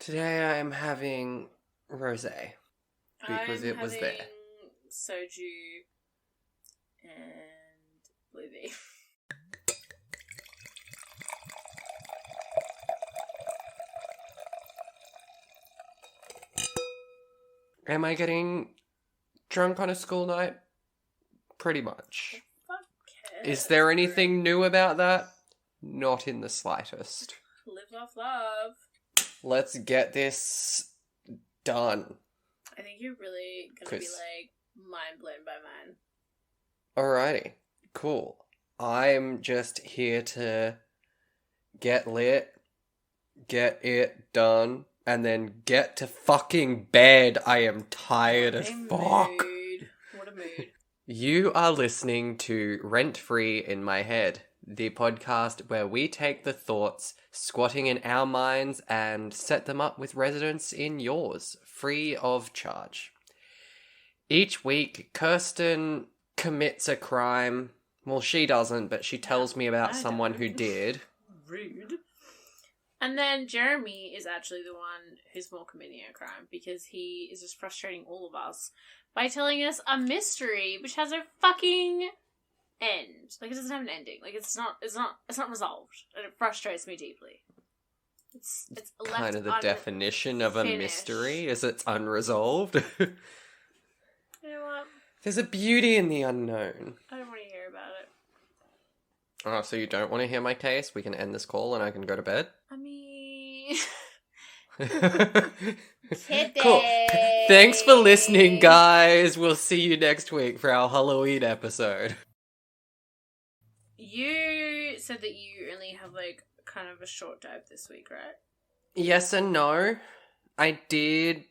Today I am having rosé because it was there. Soju and blueberry. Am I getting drunk on a school night? Pretty much. Is there anything new about that? Not in the slightest. Live, laugh, love. Let's get this done. I think you're really gonna be like mind blown by mine. Alrighty, cool. I'm just here to get lit, get it done, and then get to fucking bed. I am tired as fuck. What a mood. You are listening to Rent Free in My Head, the podcast where we take the thoughts squatting in our minds and set them up with residence in yours, free of charge. Each week, Kirsten commits a crime. Well, she doesn't, but she tells me about someone who did. Rude. And then Jeremy is actually the one who's more committing a crime because he is just frustrating all of us by telling us a mystery which has a fucking end. Like, it doesn't have an ending. Like, it's not resolved, and it frustrates me deeply. It's left kind of the definition of a mystery is it's unresolved. You know what? There's a beauty in the unknown. I don't want to hear about it. Oh, so you don't want to hear my case? We can end this call and I can go to bed? I mean... Kidding. Cool. Thanks for listening, guys. We'll see you next week for our Halloween episode. You said that you only have, like, kind of a short dive this week, right? Yes and no. I did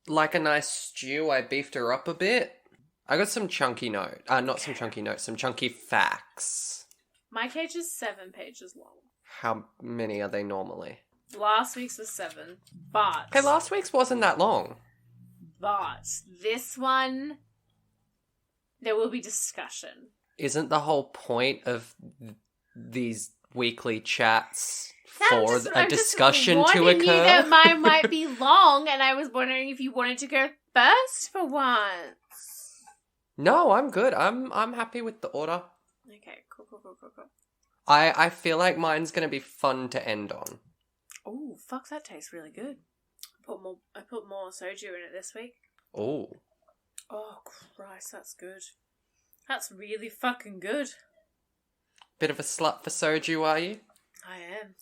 like a nice stew. I beefed her up a bit. I got some chunky some chunky facts. My case is 7 pages long. How many are they normally? Last week's was 7, but... Okay, last week's wasn't that long. But this one, there will be discussion. Isn't the whole point of these weekly chats for a discussion to occur? You that mine might be long, and I was wondering if you wanted to go first for once. No, I'm good. I'm happy with the order. Okay, cool. I feel like mine's gonna be fun to end on. Oh, fuck, that tastes really good. I put more soju in it this week. Oh. Oh, Christ, that's good. That's really fucking good. Bit of a slut for soju, are you? I am.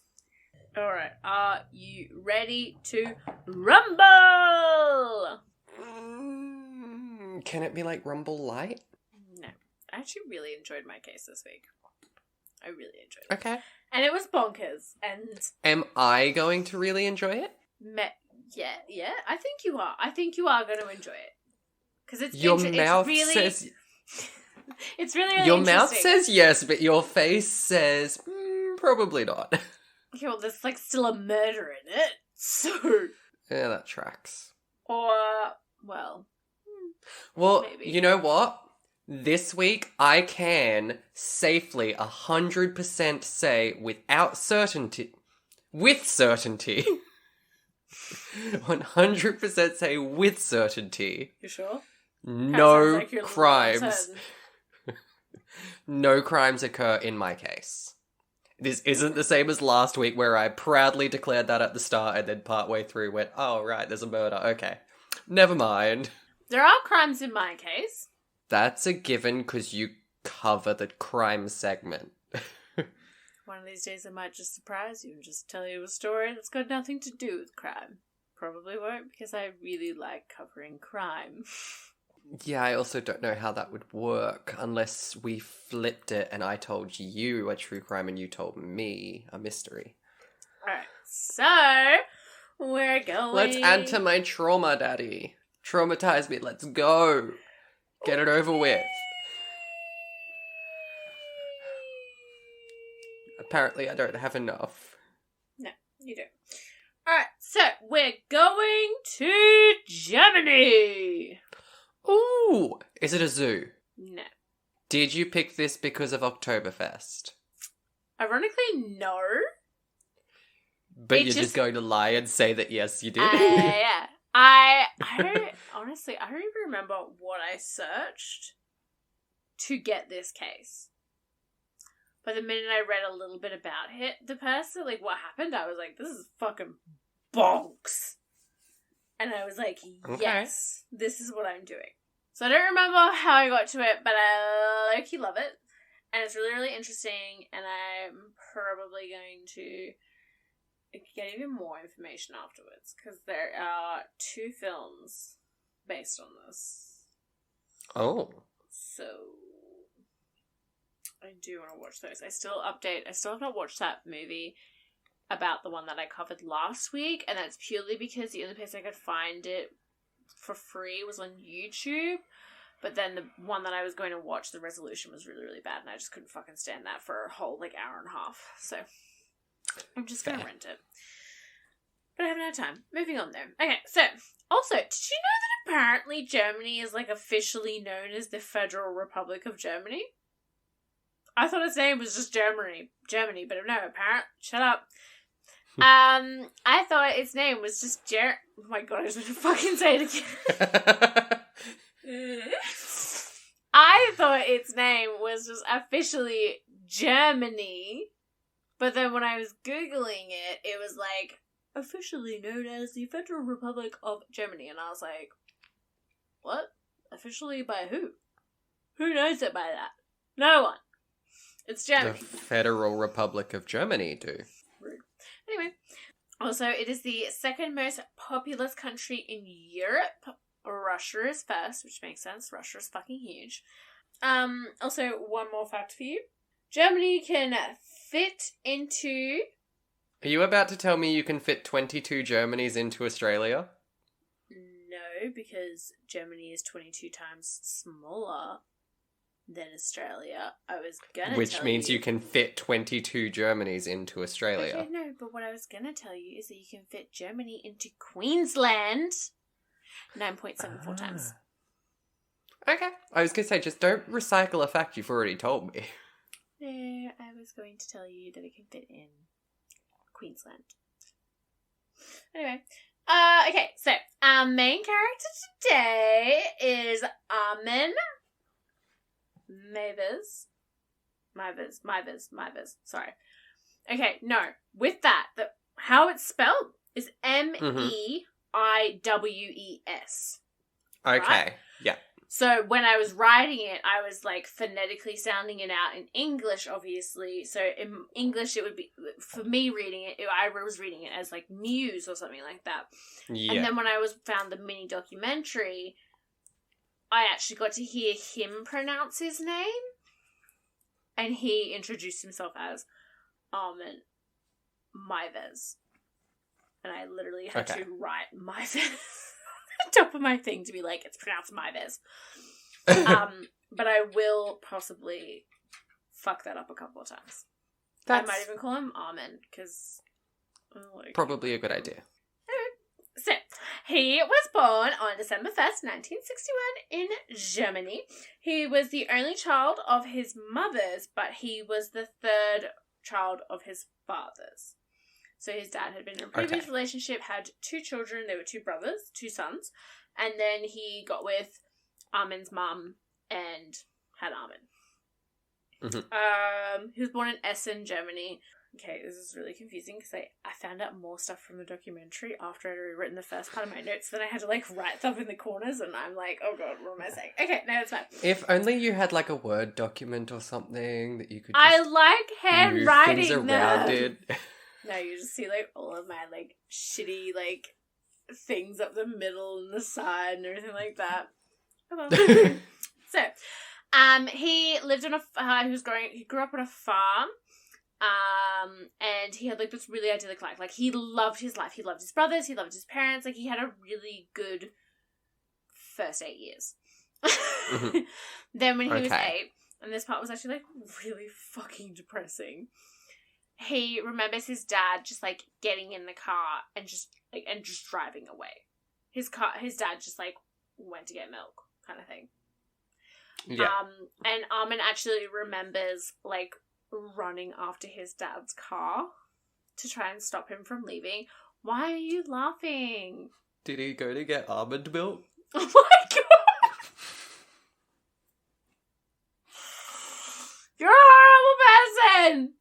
Alright, are you ready to rumble? Can it be like Rumble Light? No. I actually really enjoyed my case this week. I really enjoyed it. Okay. And it was bonkers, and... Am I going to really enjoy it? Yeah, I think you are. I think you are going to enjoy it. Because it's Your mouth really, says... It's really Your mouth says yes, but your face says, probably not. Okay, well, there's, like, still a murder in it, so... Yeah, that tracks. Or, well... Well, maybe. You know what? This week, I can safely 100% say with certainty, 100% say with certainty. You sure? No crimes. No crimes occur in my case. This isn't the same as last week where I proudly declared that at the start and then partway through went, oh, right, there's a murder. Okay. Never mind. There are crimes in my case. That's a given because you cover the crime segment. One of these days I might just surprise you and just tell you a story that's got nothing to do with crime. Probably won't because I really like covering crime. Yeah, I also don't know how that would work unless we flipped it and I told you a true crime and you told me a mystery. Alright, so we're going... Let's add to my trauma, Daddy. Traumatize me, let's go. Get it over with. Apparently I don't have enough. No, you don't. Alright, so we're going to Germany. Ooh, is it a zoo? No. Did you pick this because of Oktoberfest? Ironically, no. But you're just going to lie and say that yes, you did? Yeah. I don't, honestly, I don't even remember what I searched to get this case. But the minute I read a little bit about it, the person, like, what happened, I was like, this is fucking bonks. And I was like, yes, this is what I'm doing. So I don't remember how I got to it, but I low-key love it. And it's really, really interesting, and I'm probably going to get even more information afterwards, because there are 2 films based on this. Oh. So I do want to watch those. I still have not watched that movie about the one that I covered last week, and that's purely because the only place I could find it for free was on YouTube. But then the one that I was going to watch, the resolution was really, really bad, and I just couldn't fucking stand that for a whole, hour and a half. So I'm just going to rent it. But I haven't had time. Moving on, though. Okay, so, also, did you know that apparently Germany is, officially known as the Federal Republic of Germany? I thought its name was just Germany, but no, apparently, shut up. I thought its name was just oh my god, I just want to fucking say it again. I thought its name was just officially Germany, but then when I was Googling it, it was officially known as the Federal Republic of Germany, and I was like, what? Officially by who? Who knows it by that? No one. It's Germany. The Federal Republic of Germany do. Rude. Anyway, also, it is the second most populous country in Europe. Russia is first, which makes sense. Russia is fucking huge. Also, one more fact for you. Germany can fit into... Are you about to tell me you can fit 22 Germanys into Australia? No, because Germany is 22 times smaller than Australia. I was gonna Which means you can fit 22 Germanys into Australia. Okay, no, but what I was gonna tell you is that you can fit Germany into Queensland 9.74 times. Okay. I was gonna say, just don't recycle a fact you've already told me. No, I was going to tell you that it can fit in Queensland. Anyway. Okay, so our main character today is Armin Mivers. Sorry. Okay, no. With that, how it's spelled is Meiwes. Okay, right? Yeah. So when I was writing it, I was phonetically sounding it out in English, obviously. So in English, it would be, for me reading it, I was reading it as Muse or something like that. Yeah. And then when I found the mini documentary, I actually got to hear him pronounce his name. And he introduced himself as Armin Mivers. And I literally had to write Mivers on the top of my thing to be it's pronounced Mivers. But I will possibly fuck that up a couple of times. I might even call him Armin, because... probably a good idea. So, he was born on December 1st, 1961 in Germany. He was the only child of his mother's, but he was the third child of his father's. So his dad had been in a previous relationship, had 2 children. They were 2 brothers, 2 sons. And then he got with Armin's mum and had Armin. Mm-hmm. He was born in Essen, Germany. Okay, this is really confusing because I found out more stuff from the documentary after I'd already written the first part of my notes. Then I had to write stuff in the corners, and I'm like, oh god, what am I saying? Okay, no, it's fine. If only you had a Word document or something that you could. I like handwriting things around it. No, you just see all of my shitty things up the middle and the side and everything like that. Oh well. So, he lived on he grew up on a farm. And he had this really idyllic life. He loved his life. He loved his brothers. He loved his parents. He had a really good first 8 years. Mm-hmm. Then when he was 8, and this part was actually really fucking depressing. He remembers his dad just getting in the car and just driving away. His dad just went to get milk kind of thing. Yeah. And Armin actually remembers running after his dad's car to try and stop him from leaving. Why are you laughing? Did he go to get almond milk? Oh my god! You're a horrible person!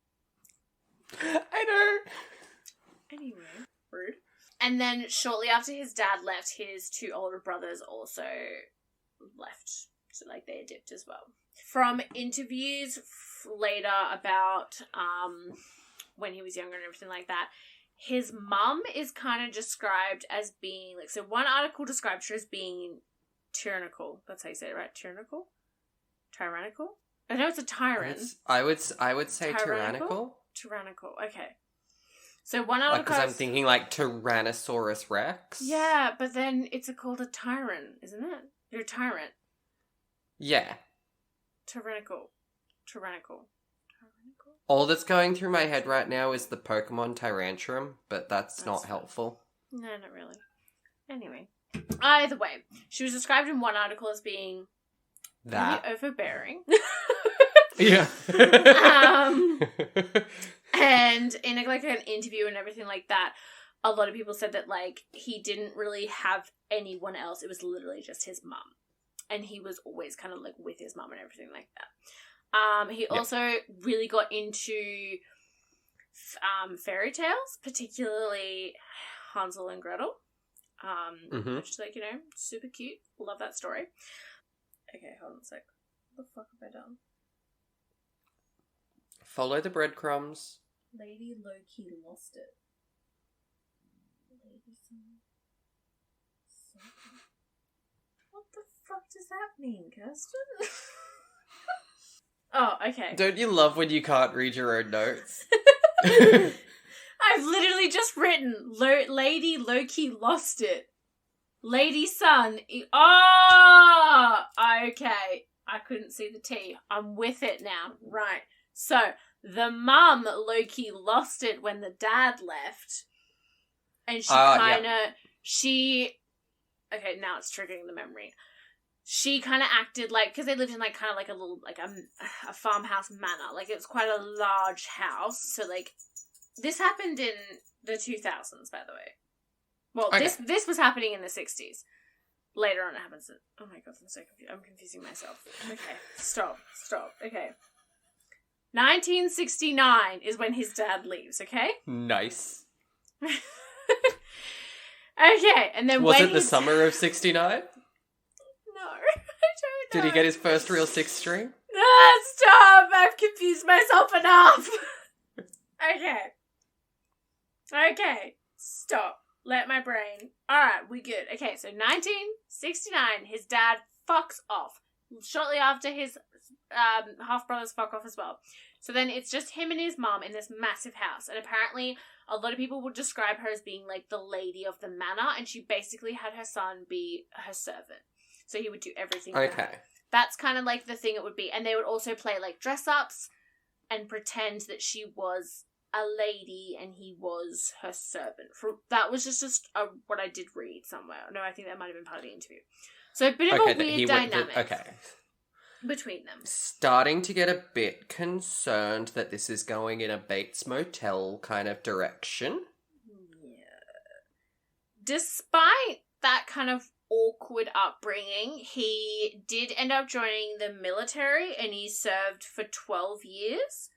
I know. Anyway, rude. And then shortly after his dad left, his two older brothers also left. So, like, they dipped as well. From interviews later about when he was younger and everything like that, his mum is kind of described as being, like, so one article described her as being tyrannical. That's how you say it, right? Tyrannical? Tyrannical? I know it's a tyrant. I would say tyrannical. Tyrannical, okay. So one article... Because I'm thinking, like, Tyrannosaurus Rex. Yeah, but then it's called a tyrant, isn't it? You're a tyrant. Yeah. Tyrannical. All that's going through my head right now is the Pokemon Tyrantrum, but that's not helpful. No, not really. Anyway. Either way, she was described in one article as being... that. really overbearing. Yeah. And in like an interview and everything like that, a lot of people said that like he didn't really have anyone else. It was literally just his mum, and he was always kind of like with his mum and everything like that. He also really got into fairy tales, particularly Hansel and Gretel, which is like, you know, super cute. Love that story. Okay, hold on a sec. What the fuck have I done? Follow the breadcrumbs. Lady low-key lost it. What the fuck does that mean, Kirsten? Oh, okay. Don't you love when you can't read your own notes? I've literally just written, Lady low-key lost it. Lady son. Oh! Okay. I couldn't see the T. I'm with it now. Right. So, the mum low-key lost it when the dad left. And she okay, now it's triggering the memory. She kind of acted like, because they lived in like kind of like a little, like a farmhouse manor. Like, it was quite a large house. So, like, this happened in the 2000s, by the way. Well, okay. This was happening in the 60s. Later on it happens. Oh my god, I'm so confused. I'm confusing myself. Okay, stop. Okay. 1969 is when his dad leaves, okay? Nice. Okay, and then Was it the summer of 69? No, I don't know. Did he get his first real six string? Stop! I've confused myself enough. Okay, stop. Let my brain... Alright, we good. Okay, so 1969, his dad fucks off. Shortly after, his half-brothers fuck off as well. So then it's just him and his mum in this massive house. And apparently, a lot of people would describe her as being like the lady of the manor. And she basically had her son be her servant. So he would do everything for her. That's kind of like the thing it would be. And they would also play like dress-ups and pretend that she was a lady and he was her servant. That was just what I did read somewhere. No, I think that might have been part of the interview. So a bit of a weird dynamic between them. Starting to get a bit concerned that this is going in a Bates Motel kind of direction. Yeah. Despite that kind of awkward upbringing, he did end up joining the military and he served for 12 years.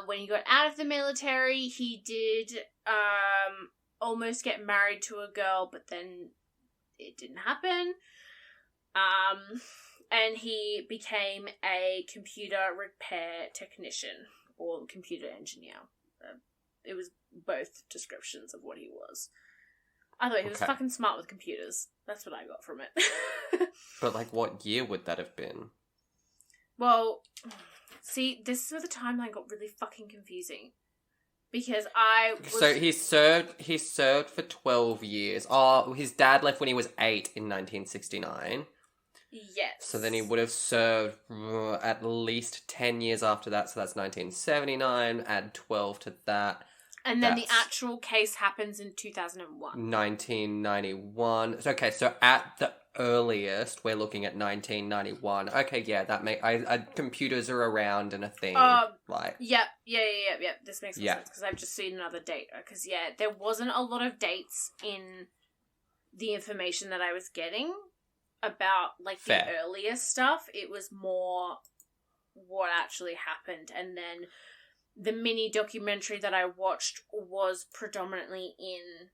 When he got out of the military, he did almost get married to a girl, but then it didn't happen. And he became a computer repair technician or computer engineer. It was both descriptions of what he was. Either way, he was fucking smart with computers. That's what I got from it. But, like, what year would that have been? Well, see, this is where the timeline got really fucking confusing. Because So he served for 12 years. Oh, his dad left when he was 8 in 1969. Yes. So then he would have served at least 10 years after that, so that's 1979. Add 12 to that. And then the actual case happens in 2001. 1991. Okay, so at the earliest, we're looking at 1991. Okay, yeah, computers are around and a thing. Yep. This makes sense because I've just seen another date. Because, there wasn't a lot of dates in the information that I was getting about, like, the earlier stuff. It was more what actually happened. And then the mini documentary that I watched was predominantly in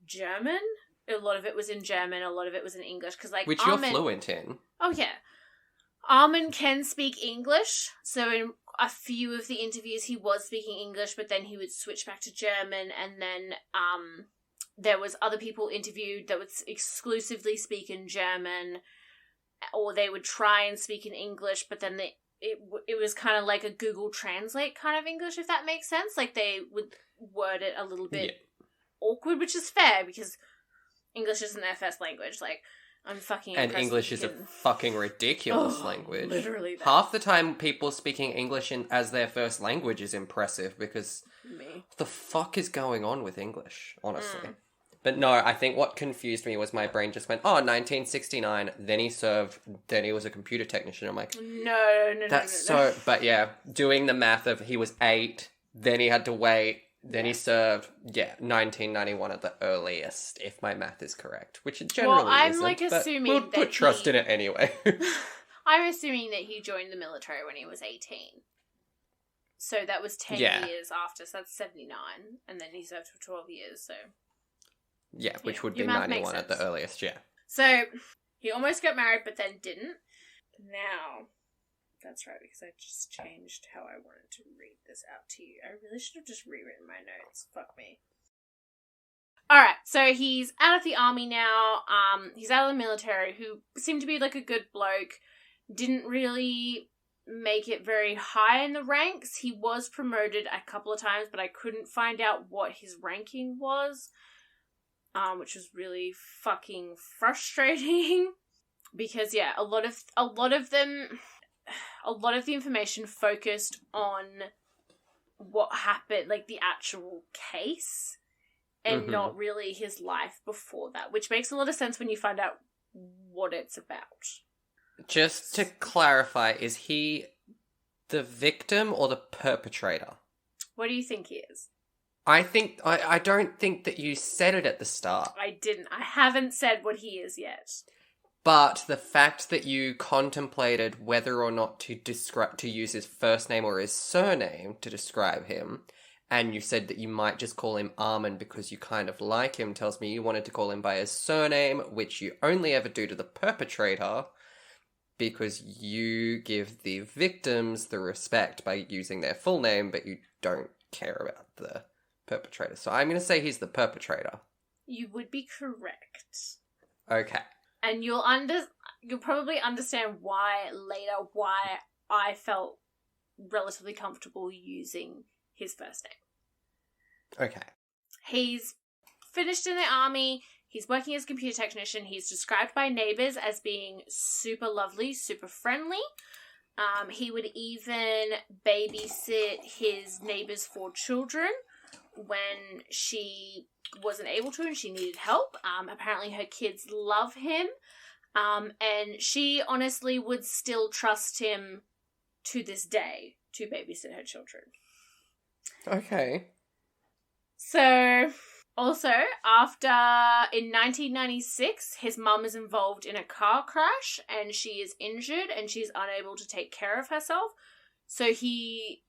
German. A lot of it was in German, a lot of it was in English. Which you're fluent in. Oh, yeah. Armin can speak English, so in a few of the interviews he was speaking English, but then he would switch back to German, and then there was other people interviewed that would exclusively speak in German, or they would try and speak in English, but then it was kind of like a Google Translate kind of English, if that makes sense. Like, they would word it a little bit awkward, which is fair, because English isn't their first language. Like, I'm fucking impressed. And English is a fucking ridiculous language. Literally. Half the time, people speaking English as their first language is impressive, because what the fuck is going on with English, honestly? But no, I think what confused me was my brain just went, 1969, then he served, then he was a computer technician. I'm like, no. But yeah, doing the math of he was 8, then he had to wait, then he served, 1991 at the earliest, if my math is correct, which it generally isn't. I'm assuming we'll put trust in it anyway. I'm assuming that he joined the military when he was 18. So that was 10 years after, so that's 79, and then he served for 12 years, so... Yeah, which would be 91 at the earliest, So, he almost got married, but then didn't. Now, that's right, because I just changed how I wanted to read this out to you. I really should have just rewritten my notes. Fuck me. Alright, so he's out of the army now. He's out of the military, who seemed to be like a good bloke. Didn't really make it very high in the ranks. He was promoted a couple of times, but I couldn't find out what his ranking was. Which was really fucking frustrating because a lot of the information focused on what happened, like the actual case, and not really his life before that, which makes a lot of sense when you find out what it's about. Just to clarify, is he the victim or the perpetrator? What do you think he is? I don't think that you said it at the start. I didn't. I haven't said what he is yet. But the fact that you contemplated whether or not to use his first name or his surname to describe him, and you said that you might just call him Armin because you kind of like him, tells me you wanted to call him by his surname, which you only ever do to the perpetrator, because you give the victims the respect by using their full name, but you don't care about the perpetrator. So I'm going to say he's the perpetrator. You would be correct. Okay. And you'll probably understand why I felt relatively comfortable using his first name. Okay. He's finished in the army. He's working as a computer technician. He's described by neighbors as being super lovely, super friendly. He would even babysit his neighbor's 4 children when she wasn't able to and she needed help. Apparently her kids love him. And she honestly would still trust him to this day to babysit her children. Okay. So, also, in 1996, his mum is involved in a car crash and she is injured and she's unable to take care of herself. So he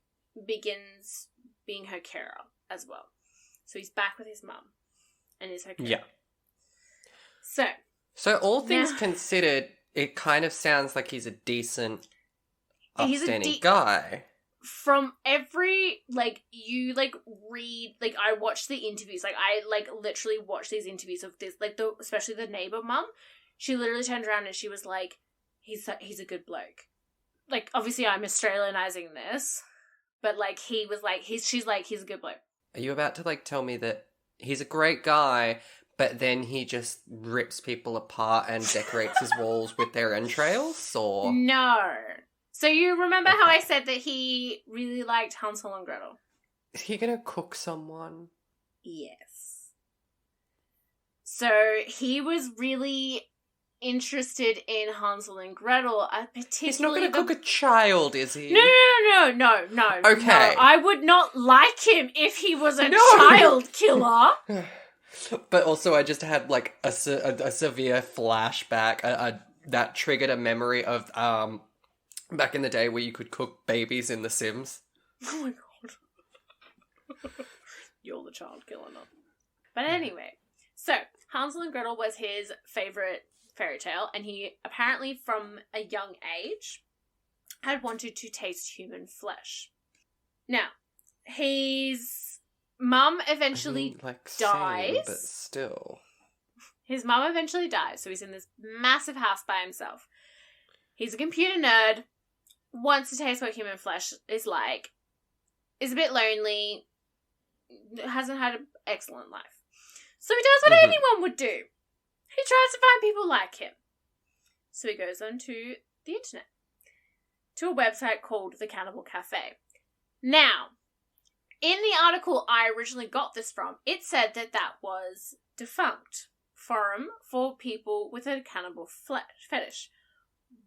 begins being her carer as well. So he's back with his mum and is her carer. Yeah. So all things considered, it kind of sounds like he's a decent, upstanding guy. From every, you, read, I watched the interviews, I, literally watched these interviews of this, especially the neighbor mum. She literally turned around and she was like, he's a good bloke. Obviously I'm Australianizing this, but, he was like, she's like, he's a good bloke. Are you about to, tell me that he's a great guy, but then he just rips people apart and decorates his walls with their entrails, or? No. So you remember how I said that he really liked Hansel and Gretel? Is he gonna cook someone? Yes. So he was really interested in Hansel and Gretel, particularly. He's not gonna cook a child, is he? No. Okay. No, I would not like him if he was a No. child killer. But also, I just had like a severe flashback that triggered a memory of back in the day where you could cook babies in The Sims. Oh my god. You're the child killer, not. But anyway, so Hansel and Gretel was his favourite fairy tale, and he apparently from a young age had wanted to taste human flesh. Now, his mum eventually dies. Same, but still. His mum eventually dies, so he's in this massive house by himself. He's a computer nerd, wants to taste what human flesh is like, is a bit lonely, hasn't had an excellent life. So he does what anyone would do. He tries to find people like him. So he goes onto the internet, to a website called the Cannibal Cafe. Now, in the article I originally got this from, it said that that was defunct forum for people with a cannibal fetish.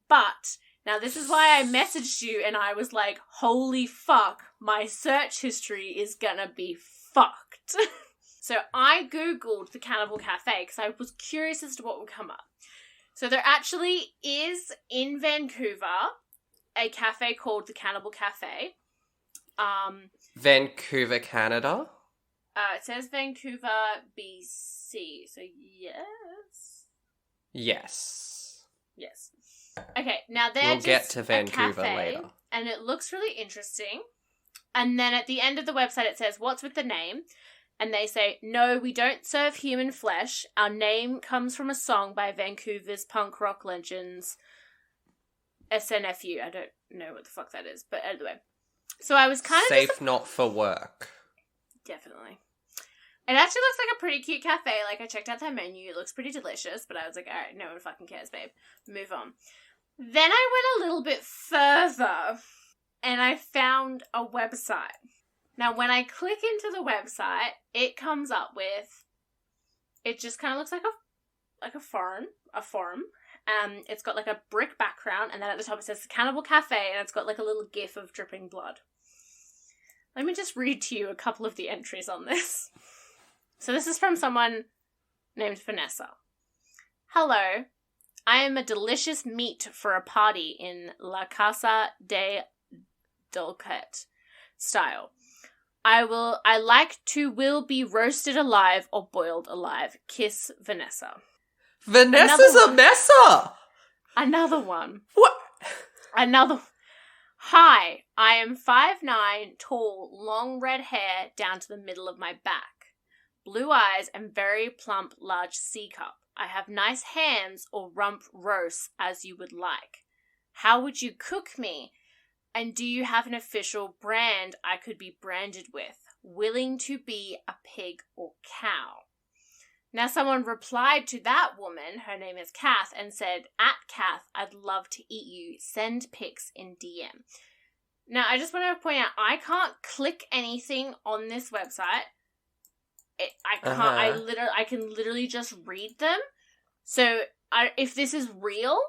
But, now this is why I messaged you and I was like, holy fuck, my search history is gonna be fucked. So I googled the Cannibal Cafe because I was curious as to what would come up. So there actually is in Vancouver a cafe called the Cannibal Cafe. Vancouver, Canada? It says Vancouver, BC. So yes. Yes. Okay, now they're We'll get to Vancouver a cafe, later. and it looks really interesting. And then at the end of the website it says, what's with the name? And they say, no, we don't serve human flesh. Our name comes from a song by Vancouver's punk rock legends, SNFU. I don't know what the fuck that is, but anyway. So I was kind of safe not for work. Definitely. It actually looks like a pretty cute cafe. Like, I checked out their menu. It looks pretty delicious, but I was like, alright, no one fucking cares, babe. Move on. Then I went a little bit further, and I found a website. Now, when I click into the website, it comes up with, it just kind of looks like a forum. It's got like a brick background, and then at the top it says Cannibal Cafe, and it's got like a little gif of dripping blood. Let me just read to you a couple of the entries on this. So this is from someone named Vanessa. Hello. I am a delicious meat for a party in La Casa de Dulcet style. I like to will be roasted alive or boiled alive. Kiss, Vanessa. Vanessa's a messer! Another one. What? Hi, I am 5'9", tall, long red hair down to the middle of my back. Blue eyes and very plump, large C cup. I have nice hands or rump roast as you would like. How would you cook me? And do you have an official brand I could be branded with? Willing to be a pig or cow? Now someone replied to that woman, her name is Kath, and said, at Kath, I'd love to eat you. Send pics in DM. Now I just want to point out, I can't click anything on this website. I can't, I can literally just read them. So if this is real,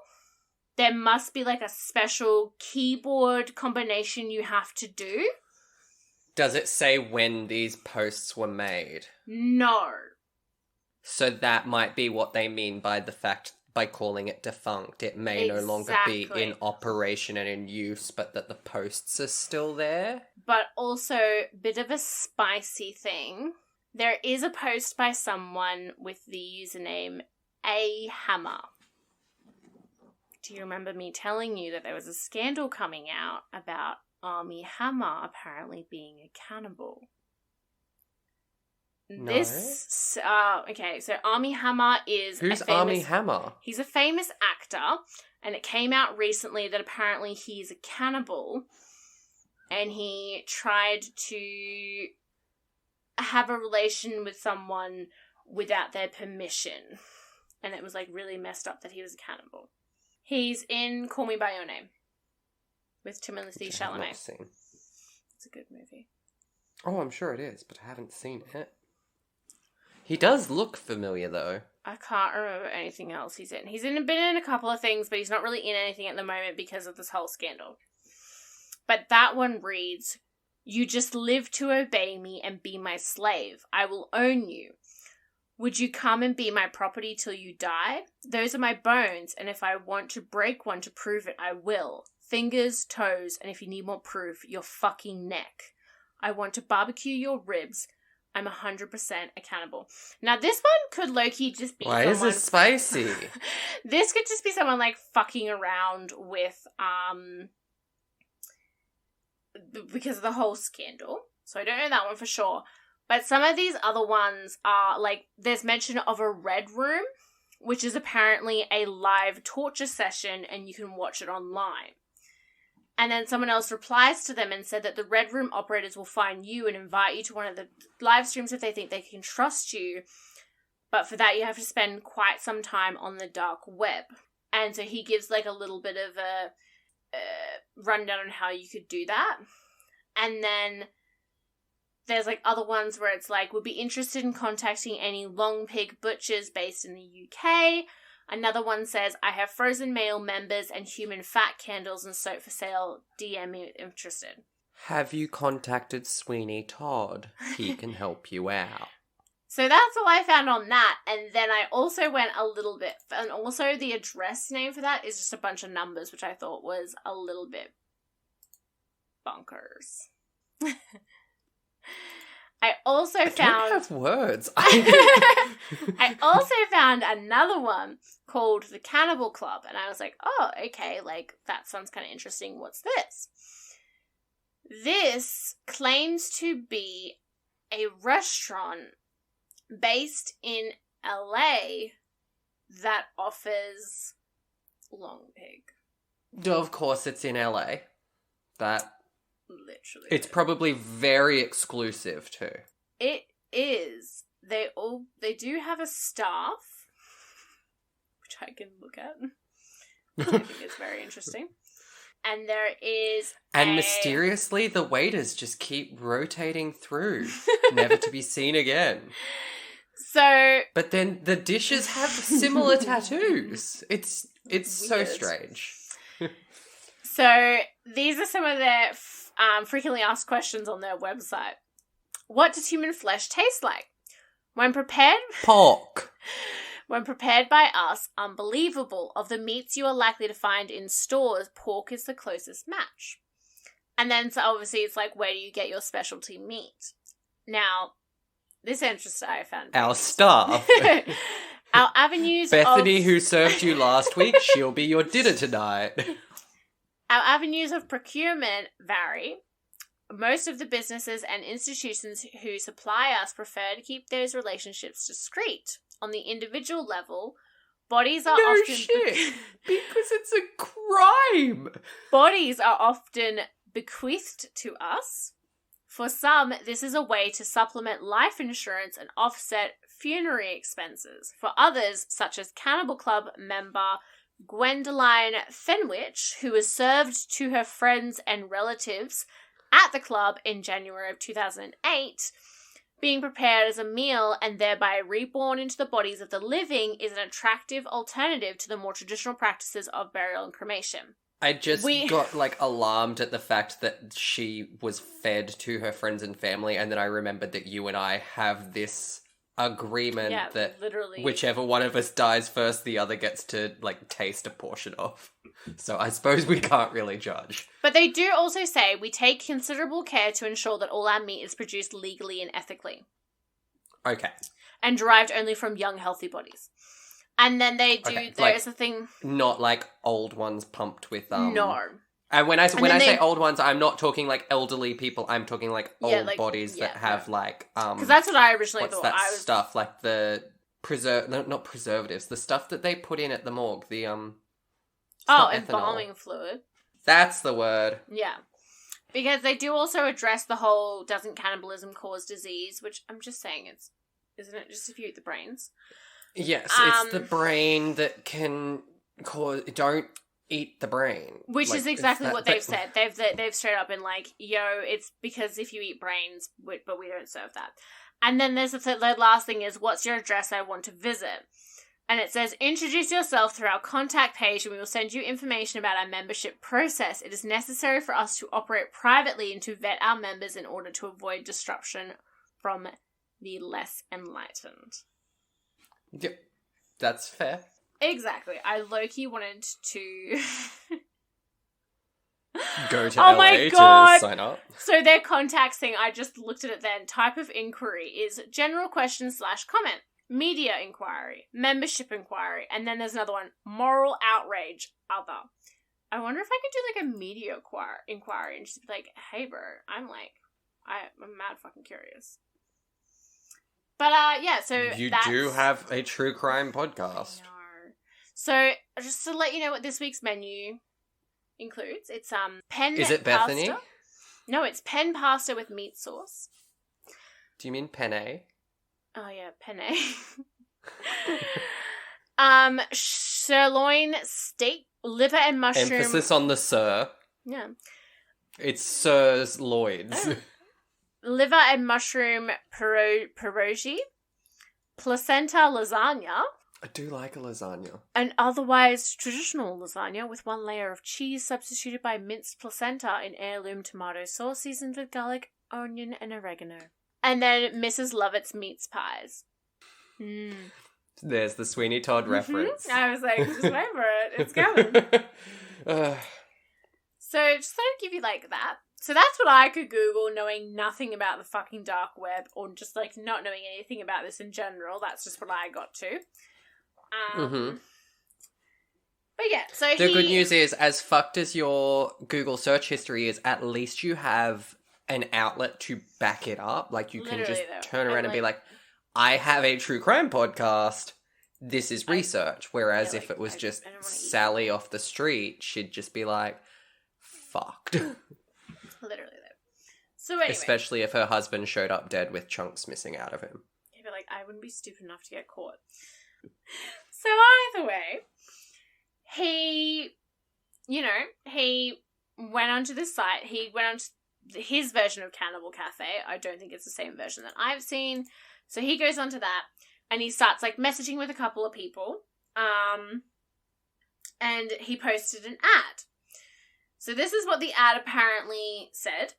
there must be like a special keyboard combination you have to do. Does it say when these posts were made? No. So that might be what they mean by calling it defunct. It may no longer be in operation and in use, but that the posts are still there. But also, bit of a spicy thing. There is a post by someone with the username A Hammer. Do you remember me telling you that there was a scandal coming out about Armie Hammer apparently being a cannibal? No. Okay, so Armie Hammer is Who's Armie Hammer? He's a famous actor, and it came out recently that apparently he's a cannibal, and he tried to have a relation with someone without their permission, and it was like really messed up that he was a cannibal. He's in Call Me By Your Name with Timothée Chalamet. Seen. It's a good movie. Oh, I'm sure it is, but I haven't seen it. He does look familiar, though. I can't remember anything else he's in. He's been in a couple of things, but he's not really in anything at the moment because of this whole scandal. But that one reads, "You just live to obey me and be my slave. I will own you. Would you come and be my property till you die? Those are my bones, and if I want to break one to prove it, I will. Fingers, toes, and if you need more proof, your fucking neck. I want to barbecue your ribs. I'm 100% a cannibal." Now, this one could low-key just be Why is this spicy? This could just be someone, like, fucking around with, because of the whole scandal. So I don't know that one for sure. But some of these other ones are, like, there's mention of a red room, which is apparently a live torture session, and you can watch it online. And then someone else replies to them and said that the red room operators will find you and invite you to one of the live streams if they think they can trust you. But for that, you have to spend quite some time on the dark web. And so he gives, like, a little bit of a rundown on how you could do that. And then there's, like, other ones where it's like, would be interested in contacting any long pig butchers based in the UK. Another one says, I have frozen male members and human fat candles and soap for sale. DM me if interested. Have you contacted Sweeney Todd? He can help you out. So that's all I found on that. And then I also went a little bit, and also the address name for that is just a bunch of numbers, which I thought was a little bit bonkers. I also found... I don't have words. I also found another one called the Cannibal Club, and I was like, oh, okay, like, that sounds kind of interesting. What's this? This claims to be a restaurant based in LA that offers long pig. Of course it's in LA. That... Literally. It's probably very exclusive too. It is. They do have a staff, which I can look at. I think it's very interesting. And there is mysteriously, the waiters just keep rotating through, never to be seen again. So... But then the dishes have similar tattoos. It's so weird. strange. So these are some of their frequently asked questions on their website. What does human flesh taste like? When prepared... Pork. When prepared by us, unbelievable. Of the meats you are likely to find in stores, pork is the closest match. And then, so obviously, it's like, where do you get your specialty meat? Now, this interesting I found. Our staff. Our avenues Bethany, who served you last week, she'll be your dinner tonight. Our avenues of procurement vary. Most of the businesses and institutions who supply us prefer to keep those relationships discreet. On the individual level, bodies are no often... shit! Because it's a crime! Bodies are often bequeathed to us. For some, this is a way to supplement life insurance and offset funerary expenses. For others, such as Cannibal Club member Gwendoline Fenwich, who was served to her friends and relatives at the club in January of 2008, being prepared as a meal and thereby reborn into the bodies of the living is an attractive alternative to the more traditional practices of burial and cremation. I just got, like, alarmed at the fact that she was fed to her friends and family, and then I remembered that you and I have this agreement that literally, whichever one of us dies first, the other gets to, like, taste a portion of. So I suppose we can't really judge. But they do also say we take considerable care to ensure that all our meat is produced legally and ethically. Okay. And derived only from young, healthy bodies. And then they do, there's a thing... Not like old ones pumped with, No. And when I say old ones, I'm not talking like elderly people, I'm talking like old bodies that have like, because that's what I originally thought. What's that stuff, like the not preservatives, the stuff that they put in at the morgue, the, embalming fluid. That's the word. Yeah. Because they do also address the whole, doesn't cannibalism cause disease, which I'm just saying isn't it just if you eat the brains? Yes, it's the brain that can cause, don't eat the brain. Which Like, is exactly that what they've said. They've straight up been like, yo, it's because if you eat brains, but we don't serve that. And then there's the last thing is, what's your address? I want to visit. And it says, introduce yourself through our contact page and we will send you information about our membership process. It is necessary for us to operate privately and to vet our members in order to avoid disruption from the less enlightened. Yep, that's fair. Exactly. I low-key wanted to... Go to oh LA my God. to sign up. So their contact thing, I just looked at it then. Type of inquiry is general question/comment. Media inquiry, membership inquiry, and then there's another one, moral outrage, other. I wonder if I could do like a media inquiry and just be like, hey bro, I'm mad fucking curious. But yeah, so you do have a true crime podcast. I know. So just to let you know what this week's menu includes, it's pen. Is it Bethany? Pasta. No, it's pen pasta with meat sauce. Do you mean penne? Oh yeah, penne. Sirloin steak, liver and mushroom. Emphasis on the sir. Yeah. It's Sir's Lloyd's. Oh. Liver and mushroom pierogi, placenta lasagna. I do like a lasagna. An otherwise traditional lasagna with one layer of cheese substituted by minced placenta in heirloom tomato sauce seasoned with garlic, onion, and oregano. And then Mrs. Lovett's meats pies. There's the Sweeney Todd reference. I was like, just wait for it. It's coming. So just thought I'd give you like that. So that's what I could Google, knowing nothing about the fucking dark web, or just like not knowing anything about this in general. That's just what I got to. But yeah, so the good news is, as fucked as your Google search history is, at least you have an outlet to back it up. Like, you can just turn around and be like, I have a true crime podcast. This is research. Whereas if it was just Sally off the street, she'd just be like, fucked. Literally though. So anyway. Especially if her husband showed up dead with chunks missing out of him. He'd be like, I wouldn't be stupid enough to get caught. So either way, he went onto this site. He went on his version of Cannibal Cafe. I don't think it's the same version that I've seen. So he goes onto that and he starts like messaging with a couple of people. And he posted an ad. So this is what the ad apparently said.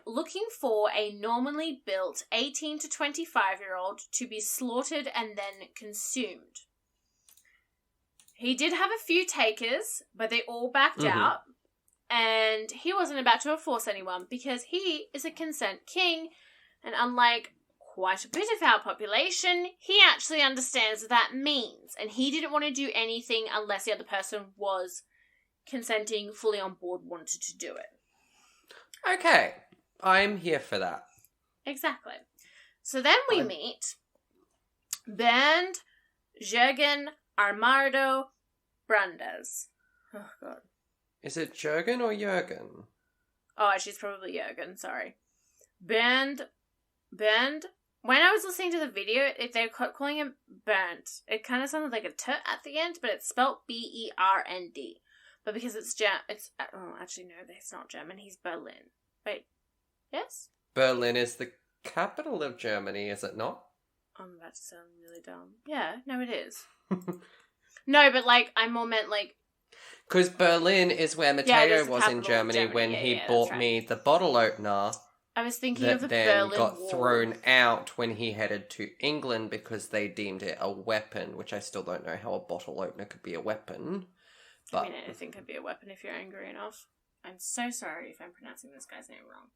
Looking for a normally built 18 to 25-year-old to be slaughtered and then consumed. He did have a few takers, but they all backed out. And he wasn't about to force anyone because he is a consent king. And unlike quite a bit of our population, he actually understands what that means. And he didn't want to do anything unless the other person was consenting, fully on board, wanted to do it. Okay. I'm here for that. Exactly. So then we meet Bernd Jürgen Armando Brandes. Oh, God. Is it Jürgen or Jürgen? Oh, actually, it's probably Jürgen, sorry. Bernd. When I was listening to the video, they were calling him Bernd. It kind of sounded like a T at the end, but it's spelled Bernd. But because it's actually, no, it's not German. He's Berlin. Wait, yes? Berlin is the capital of Germany, is it not? I'm about to sound really dumb. Yeah, no, it is. No, but, like, I more meant, like... Because Berlin is where Mateo was in Germany when he bought me the bottle opener. I was thinking of the Berlin Berlin got Wall. thrown out when he headed to England because they deemed it a weapon, which I still don't know how a bottle opener could be a weapon. But... I mean, anything could be a weapon if you're angry enough. I'm so sorry if I'm pronouncing this guy's name wrong.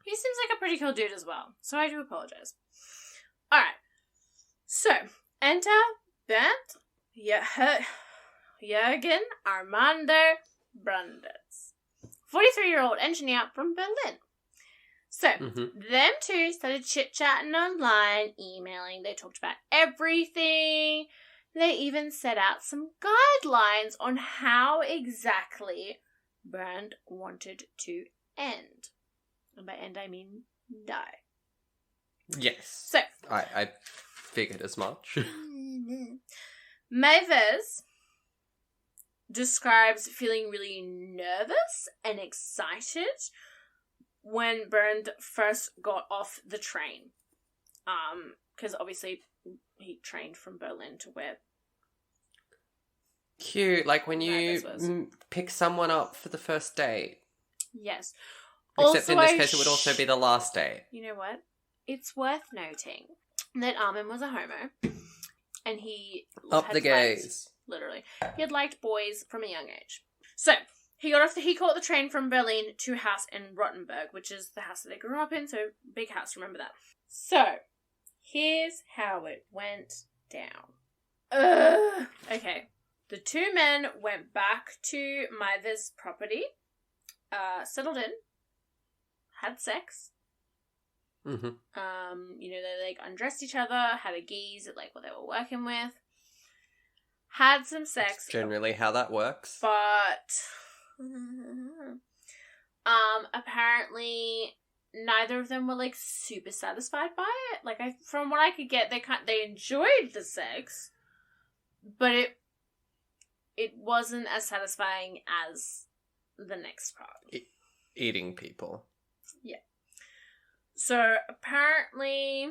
He seems like a pretty cool dude as well, so I do apologize. Alright. So, enter Bernd Jürgen Armando Brandes. 43-year-old engineer from Berlin. So, them two started chit-chatting online, emailing. They talked about everything. They even set out some guidelines on how exactly Bernd wanted to end. And by end, I mean die. Yes. So. I figured as much. Mavis describes feeling really nervous and excited when Bernd first got off the train. Because obviously he trained from Berlin to where... Cute, like when you pick someone up for the first date. Yes. Except in this case it would also be the last date. You know what? It's worth noting that Armin was a homo. And he... Up the gays. Literally. He had liked boys from a young age. So, he caught the train from Berlin to a house in Rottenburg, which is the house that they grew up in, so big house, remember that. So, here's how it went down. Okay. The two men went back to Maither's property, settled in, had sex. Mm-hmm. They like undressed each other, had a gaze at like what they were working with, had some sex. That's generally how that works. But apparently neither of them were like super satisfied by it. Like from what I could get, they enjoyed the sex, but it wasn't as satisfying as the next part. Eating people. Yeah. So, apparently...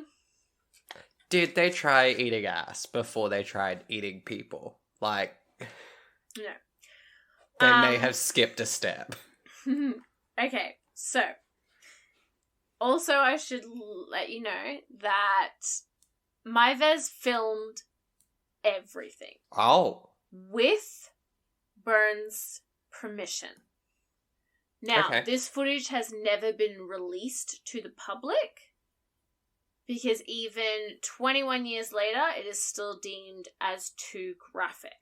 Did they try eating ass before they tried eating people? Like... No. They may have skipped a step. Okay, so... Also, I should let you know that Maivez filmed everything. Oh. With Bernd's permission. Now, This footage has never been released to the public because even 21 years later, it is still deemed as too graphic.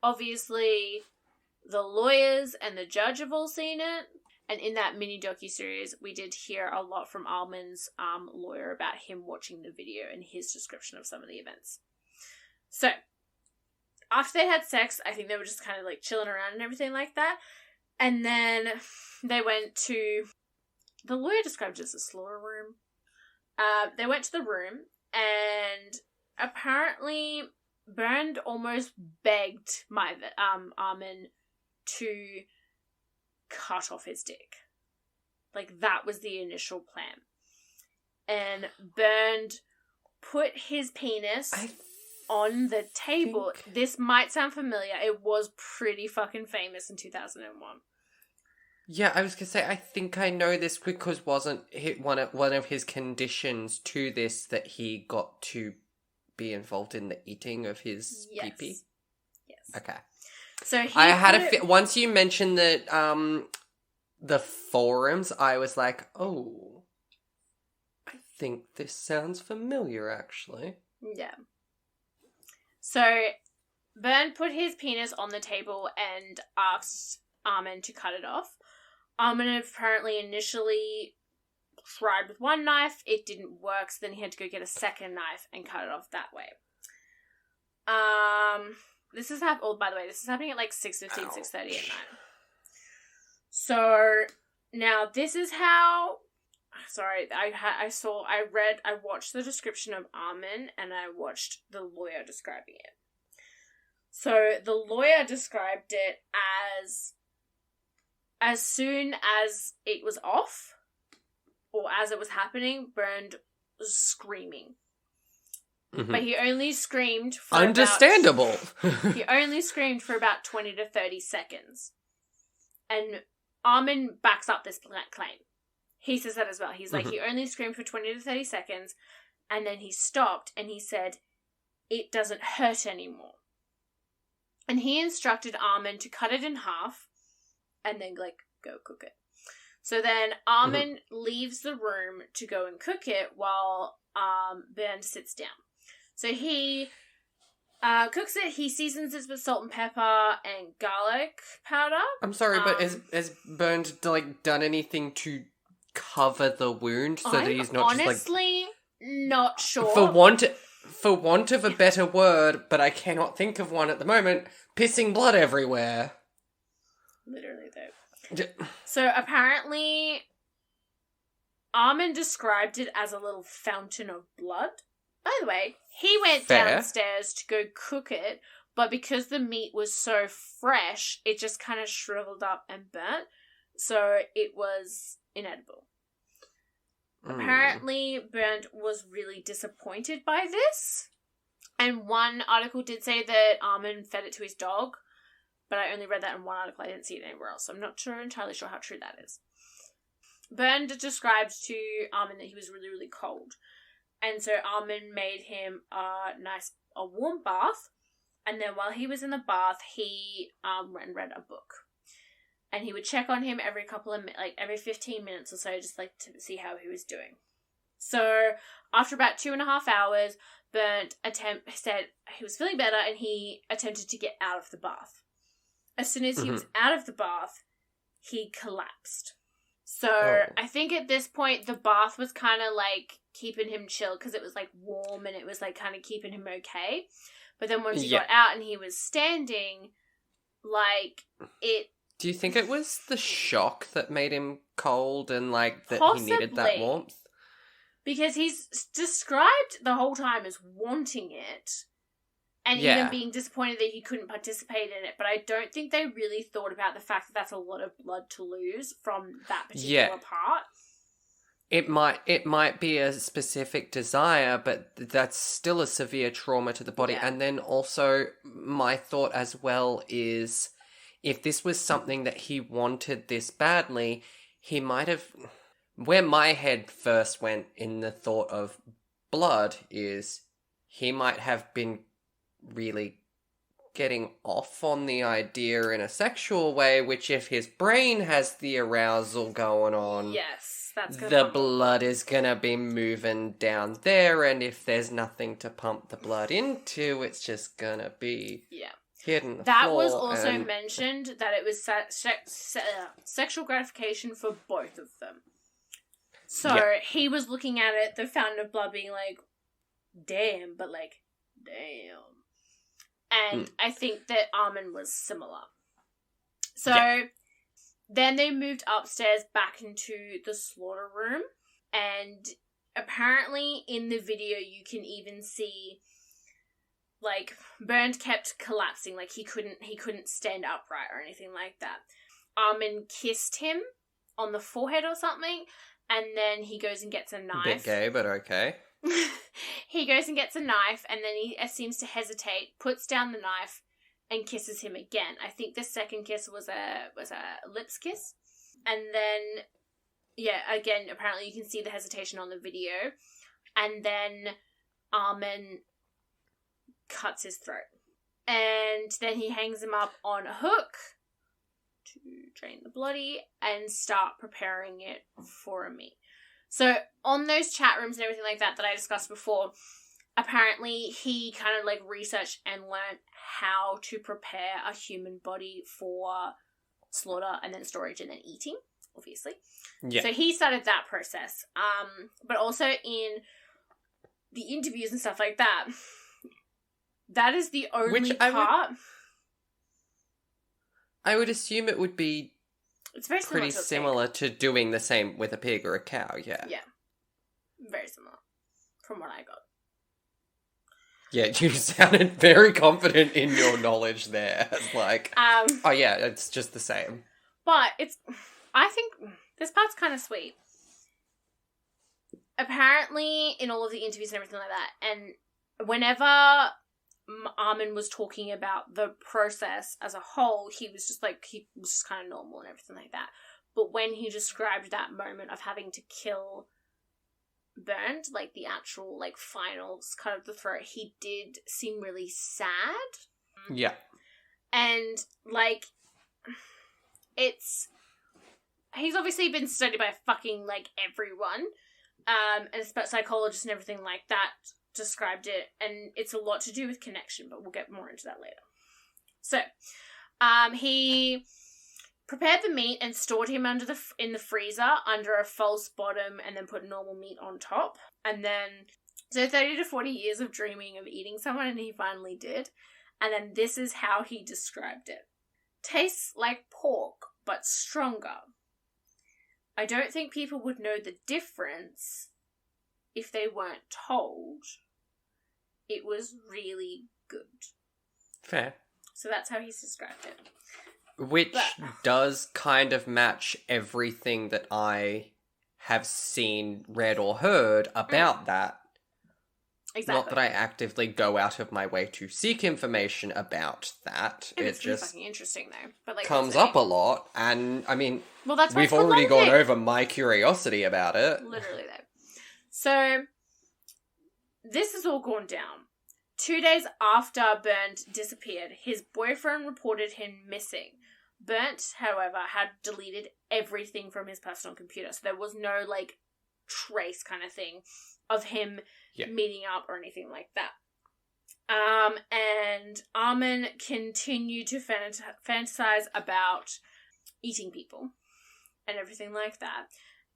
Obviously, the lawyers and the judge have all seen it, and in that mini docuseries, we did hear a lot from Armin's lawyer about him watching the video and his description of some of the events. So, after they had sex, I think they were just kind of like chilling around and everything like that. And then they went to... The lawyer described it as a slaughter room. They went to the room, and apparently Bernd almost begged Armin to cut off his dick. Like, that was the initial plan. And Bernd put his penis on the table. This might sound familiar. It was pretty fucking famous in 2001. Yeah, I was going to say, I think I know this because wasn't one of his conditions to this that he got to be involved in the eating of his pee-pee? Yes. Okay. So I had once you mentioned that the forums, I was like, oh, I think this sounds familiar, actually. Yeah. So Bernd put his penis on the table and asked Armin to cut it off. Armin apparently initially tried with one knife. It didn't work, so then he had to go get a second knife and cut it off that way. This is by the way, this is happening at like 6:15, 6:30 at night. So now this is how. Sorry, I watched the description of Armin and I watched the lawyer describing it. So the lawyer described it as soon as it was off, or as it was happening, Bernd was screaming. Mm-hmm. But he only screamed for Understandable. He only screamed for about 20 to 30 seconds. And Armin backs up this claim. He says that as well. He's like, he only screamed for 20 to 30 seconds, and then he stopped, and he said, it doesn't hurt anymore. And he instructed Armin to cut it in half, and then, like, go cook it. So then Armin leaves the room to go and cook it while Bernd sits down. So he cooks it, he seasons it with salt and pepper and garlic powder. I'm sorry, but has Bernd, like, done anything to cover the wound so that he's not just, like... honestly not sure. For want of a better word, but I cannot think of one at the moment, pissing blood everywhere. Literally, though. So, apparently, Armin described it as a little fountain of blood. By the way, he went downstairs to go cook it But because the meat was so fresh, it just kind of shriveled up and burnt. So it was inedible. Apparently, Bernd was really disappointed by this. And one article did say that Armin fed it to his dog. But I only read that in one article. I didn't see it anywhere else. So I'm not entirely sure how true that is. Bernd described to Armin that he was really, really cold. And so Armin made him a warm bath. And then while he was in the bath, he went and read a book. And he would check on him every 15 minutes or so, just like to see how he was doing. So after about 2.5 hours, Bernd said he was feeling better and he attempted to get out of the bath. As soon as he was out of the bath, he collapsed. So I think at this point, the bath was kind of like keeping him chill because it was like warm and it was like kind of keeping him okay. But then once he got out and he was standing, like it... Do you think it was the shock that made him cold and like that Possibly. he needed that warmth? Because he's described the whole time as wanting it. And even being disappointed that he couldn't participate in it. But I don't think they really thought about the fact that that's a lot of blood to lose from that particular part. It might be a specific desire, but that's still a severe trauma to the body. Yeah. And then also, my thought as well is, if this was something that he wanted this badly, he might have... Where my head first went in the thought of blood is, he might have been really getting off on the idea in a sexual way, which if his brain has the arousal going on... Yes. The blood is gonna be moving down there, and if there's nothing to pump the blood into, it's just gonna be hidden. That was also mentioned that it was sexual gratification for both of them. So he was looking at it, the fountain of blood, being like, "Damn," but like, "Damn." And I think that Armin was similar. So. Then they moved upstairs back into the slaughter room, and apparently in the video you can even see, like, Bernd kept collapsing, like he couldn't stand upright or anything like that. Armin kissed him on the forehead or something, and then he goes and gets a knife. A bit gay, but okay. He goes and gets a knife, and then he seems to hesitate, puts down the knife, and kisses him again. I think the second kiss was a lips kiss. And then, again, apparently you can see the hesitation on the video. And then Armin cuts his throat. And then he hangs him up on a hook to drain the bloody and start preparing it for a meat. So on those chat rooms and everything like that I discussed before, apparently he kind of like researched and learned how to prepare a human body for slaughter and then storage and then eating, obviously. Yeah. So he started that process. But also in the interviews and stuff like that, that is the only part. I would assume it would be it's very pretty similar to doing the same with a pig or a cow, yeah. Yeah. Very similar, from what I got. Yeah, you sounded very confident in your knowledge there. It's like, oh yeah, it's just the same. But I think this part's kind of sweet. Apparently, in all of the interviews and everything like that, and whenever Armin was talking about the process as a whole, he was just kind of normal and everything like that. But when he described that moment of having to kill Bernd, like the actual like final cut of the throat, he did seem really sad. Yeah. And like he's obviously been studied by fucking like everyone. And psychologists and everything like that described it, and it's a lot to do with connection, but we'll get more into that later. So, he prepared the meat and stored him in the freezer under a false bottom, and then put normal meat on top. And then, so 30 to 40 years of dreaming of eating someone, and he finally did. And then this is how he described it. Tastes like pork, but stronger. I don't think people would know the difference if they weren't told. It was really good. Fair. So that's how he's described it. Which does kind of match everything that I have seen, read, or heard about that. Exactly. Not that I actively go out of my way to seek information about that. Yeah, it it's really just fucking interesting, though. But like, comes up a lot, and I mean, well, that's why we've already gone over my curiosity about it. Literally, though. So, this has all gone down. 2 days after Bernd disappeared, his boyfriend reported him missing. Bernd, however, had deleted everything from his personal computer, so there was no, like, trace kind of thing of him meeting up or anything like that. And Armin continued to fantasize about eating people and everything like that.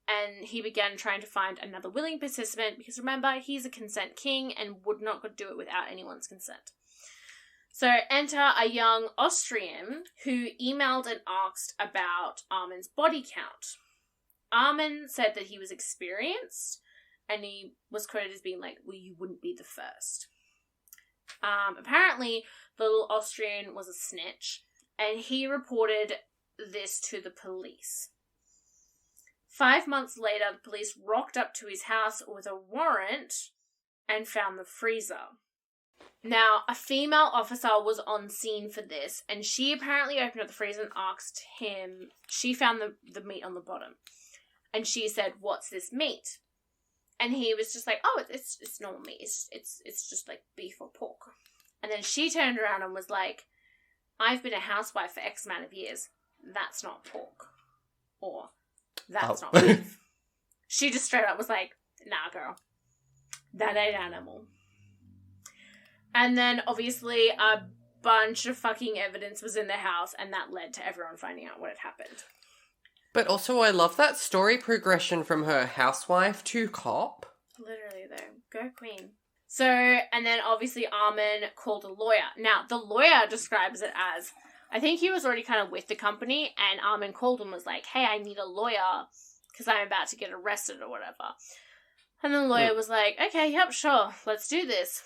And he began trying to find another willing participant because, remember, he's a consent king and would not do it without anyone's consent. So enter a young Austrian who emailed and asked about Armin's body count. Armin said that he was experienced, and he was quoted as being like, well, you wouldn't be the first. Apparently, the little Austrian was a snitch, and he reported this to the police. 5 months later, the police rocked up to his house with a warrant and found the freezer. Now, a female officer was on scene for this, and she apparently opened up the freezer and asked him, she found the meat on the bottom. And she said, what's this meat? And he was just like, oh, it's normal meat. It's just like beef or pork. And then she turned around and was like, I've been a housewife for X amount of years. That's not pork. Or, that's not beef. She just straight up was like, nah, girl. That ain't animal. And then, obviously, a bunch of fucking evidence was in the house, and that led to everyone finding out what had happened. But also, I love that story progression from her housewife to cop. Literally, though. Go queen. So, and then, obviously, Armin called a lawyer. Now, the lawyer describes it as, I think he was already kind of with the company, and Armin called him and was like, hey, I need a lawyer, because I'm about to get arrested or whatever. And the lawyer was like, okay, yep, sure, let's do this.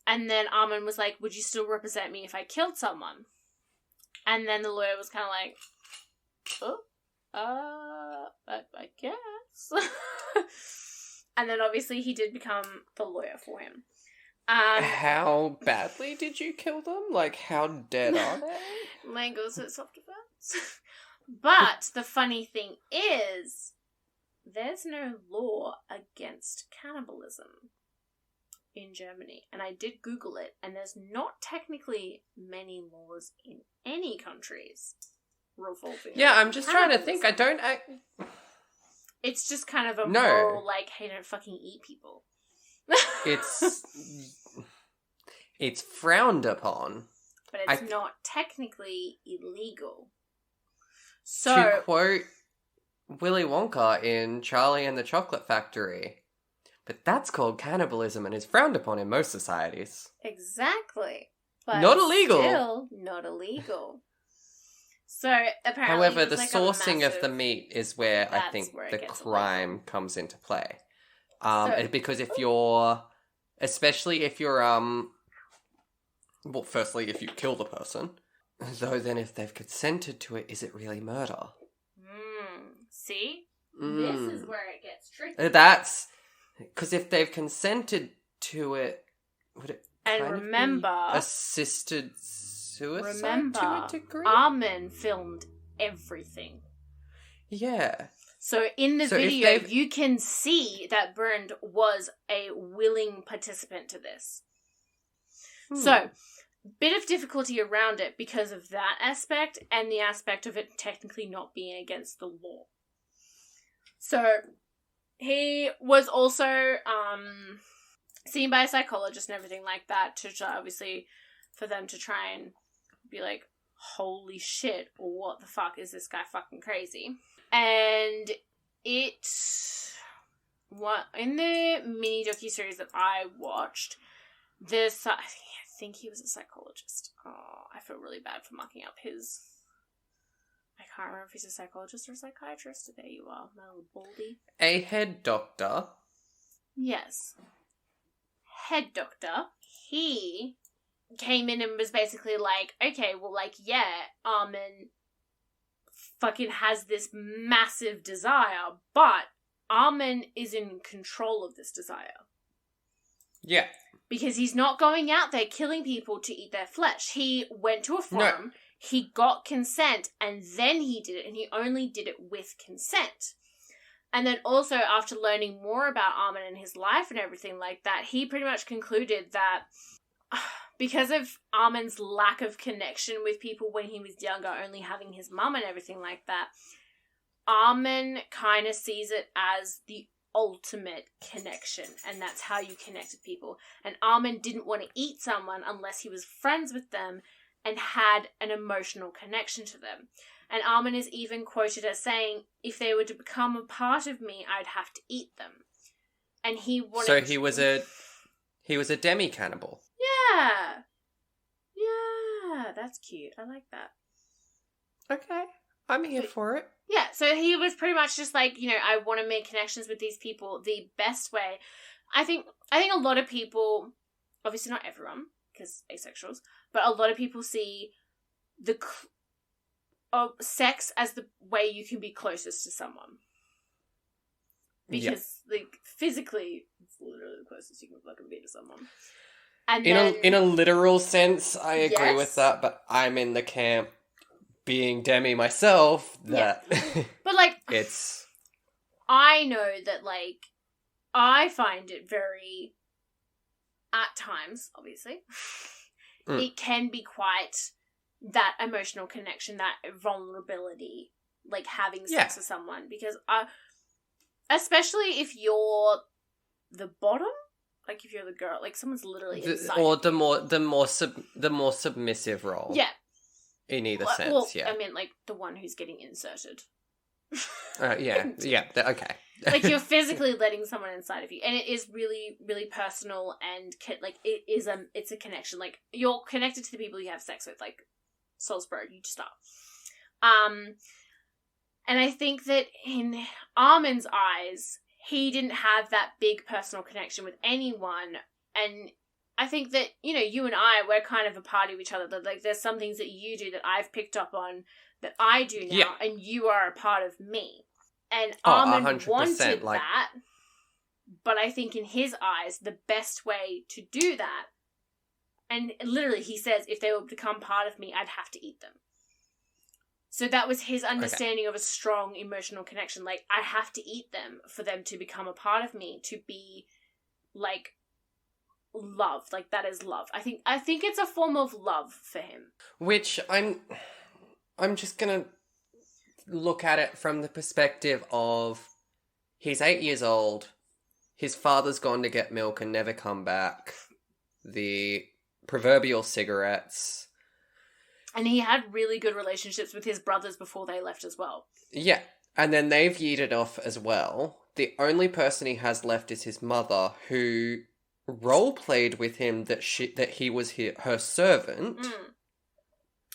And then Armin was like, would you still represent me if I killed someone? And then the lawyer was kind of like, I guess. And then obviously he did become the lawyer for him. How badly did you kill them? Like, how dead are they? Mangoes at self-defense. But the funny thing is, there's no law against cannibalism in Germany. And I did Google it, and there's not technically many laws in any countries revolving. Yeah, I'm just trying to think. It's just kind of a moral, like, hey, don't fucking eat people. It's frowned upon. But it's not technically illegal. So, to quote Willy Wonka in Charlie and the Chocolate Factory, but that's called cannibalism and is frowned upon in most societies. Exactly. But not illegal. Still not illegal. So, apparently, however, the sourcing of the meat is where I think the crime comes into play. Because if you're... Especially if you're, well, firstly, if you kill the person. Though then if they've consented to it, is it really murder? See? This is where it gets tricky. That's... Because if they've consented to it, would it be assisted suicide to a degree? Armin filmed everything. Yeah. So in the video, you can see that Bernd was a willing participant to this. So, bit of difficulty around it because of that aspect and the aspect of it technically not being against the law. So, he was also seen by a psychologist and everything like that to obviously for them to try and be like, holy shit, what the fuck, is this guy fucking crazy? And in the mini docuseries that I watched, I think he was a psychologist. Oh, I feel really bad for mucking up his... I can't remember if he's a psychologist or a psychiatrist. There you are, my little baldy. A head doctor. Yes. Head doctor. He came in and was basically like, okay, well, like, yeah, Armin fucking has this massive desire, but Armin is in control of this desire. Yeah. Because he's not going out there killing people to eat their flesh. He went to a farm, he got consent, and then he did it, and he only did it with consent. And then also, after learning more about Armin and his life and everything like that, he pretty much concluded that because of Armin's lack of connection with people when he was younger, only having his mum and everything like that, Armin kind of sees it as the ultimate connection, and that's how you connect with people. And Armin didn't want to eat someone unless he was friends with them and had an emotional connection to them. And Armin is even quoted as saying, if they were to become a part of me, I'd have to eat them. And he wanted So he was a demi-cannibal. Yeah. Yeah, that's cute. I like that. Okay. I'm here for it. Yeah, so he was pretty much just like, I want to make connections with these people the best way. I think a lot of people, obviously not everyone, because asexuals, but a lot of people see sex as the way you can be closest to someone. Because, physically, it's literally the closest you can fucking be to someone. And in a literal sense, I agree with that, but I'm in the camp being demi myself that but like it's I know that like I find it very at times obviously it can be quite that emotional connection, that vulnerability, like having sex with someone, because especially if you're the bottom, like if you're the girl, like someone's literally inside or the more submissive role. Yeah. In either sense, yeah. I mean, like, the one who's getting inserted. Okay. Like, you're physically letting someone inside of you. And it is really, really personal and, it's a connection. Like, you're connected to the people you have sex with. Like, Salzburg, you just are. And I think that in Armin's eyes, he didn't have that big personal connection with anyone. And I think that, you and I, we're kind of a part of each other. That, like, there's some things that you do that I've picked up on that I do now, and you are a part of me. And Armin 100%, wanted that, but I think in his eyes, the best way to do that, and literally he says, if they would become part of me, I'd have to eat them. So that was his understanding of a strong emotional connection. Like, I have to eat them for them to become a part of me, to be, like, love. Like, that is love. I think it's a form of love for him. Which I'm just gonna look at it from the perspective of he's 8 years old, his father's gone to get milk and never come back, the proverbial cigarettes. And he had really good relationships with his brothers before they left as well. Yeah. And then they've yeeted off as well. The only person he has left is his mother, who role-played with him that he was her servant. Mm.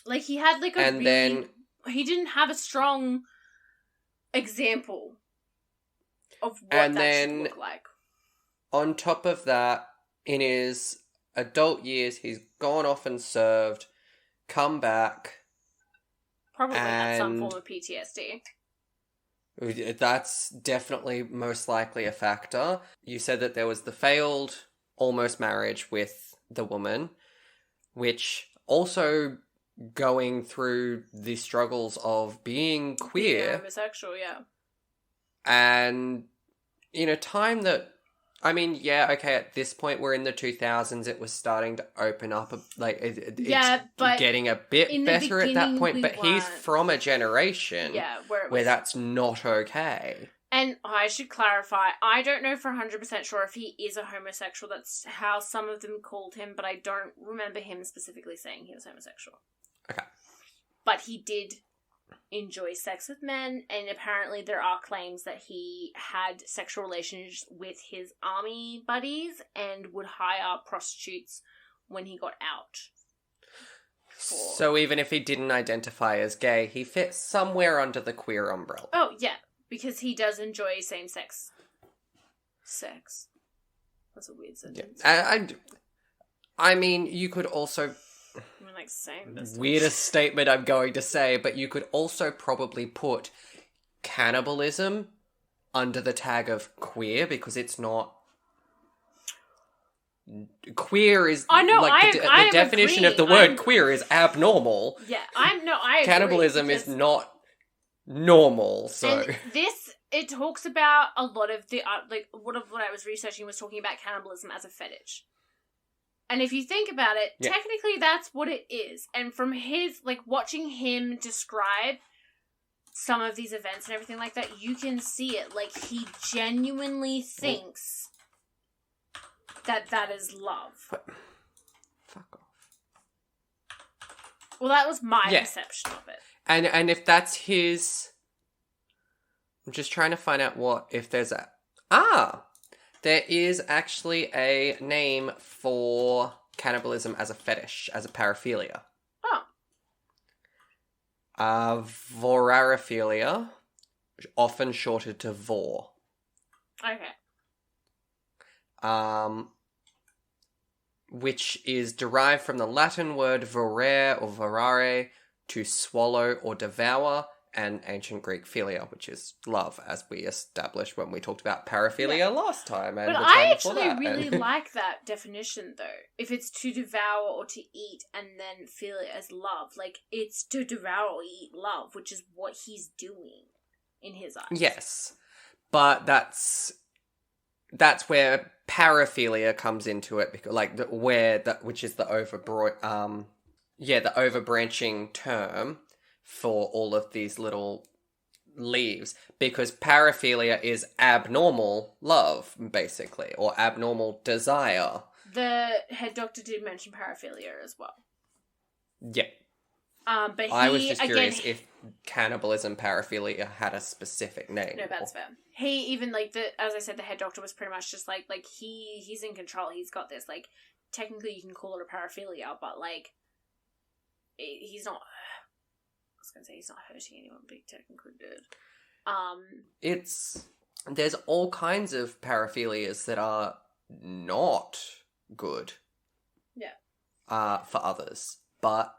Like, he had, like, he didn't have a strong example of what that should look like. On top of that, in his adult years, he's gone off and served, come back. Probably had some form of PTSD. That's definitely most likely a factor. You said that there was the failed almost marriage with the woman, which also going through the struggles of being queer. Being homosexual, yeah. And in a time that, I mean, at this point we're in the 2000s, it was starting to open up, it's but getting a bit better at that point, but he's from a generation where that's not okay. And I should clarify, I don't know for 100% sure if he is a homosexual. That's how some of them called him, but I don't remember him specifically saying he was homosexual. Okay. But he did enjoy sex with men, and apparently there are claims that he had sexual relations with his army buddies and would hire prostitutes when he got out. So even if he didn't identify as gay, he fits somewhere under the queer umbrella. Oh, yeah. Because he does enjoy same-sex sex. That's a weird sentence. Yeah. I mean, you could also... I'm like saying this. Weirdest statement I'm going to say, but you could also probably put cannibalism under the tag of queer, because it's not... Queer is... I know, like, the definition agreeing. of the word queer is abnormal. Yeah, I agree. Cannibalism is not normal, so... And it talks about a lot of the, like, what I was researching was talking about cannibalism as a fetish. And if you think about it, technically that's what it is. And from his, like, watching him describe some of these events and everything like that, you can see it. Like, he genuinely thinks that is love. Fuck off. Well, that was my perception of it. And if that's his... I'm just trying to find out if there's a... There is actually a name for cannibalism as a fetish, as a paraphilia. Oh. Vorarophilia, often shortened to vor. Okay. Which is derived from the Latin word vorare or vorare, to swallow or devour, and ancient Greek philia, which is love, as we established when we talked about paraphilia last time. And but the time I before actually that. really like that definition, though. If it's to devour or to eat, and then feel it as love, like, it's to devour or eat love, which is what he's doing in his eyes. Yes, but that's where paraphilia comes into it, because which is the overbranching term for all of these little leaves, because paraphilia is abnormal love, basically, or abnormal desire. The head doctor did mention paraphilia as well. Yeah. But I was just curious if cannibalism paraphilia had a specific name. No, that's fair. He even, like, as I said, the head doctor was pretty much just like he's in control. He's got this, like, technically you can call it a paraphilia, but, like, he's not. I was gonna say he's not hurting anyone, but he technically did. There's all kinds of paraphilias that are not good. Yeah. For others, but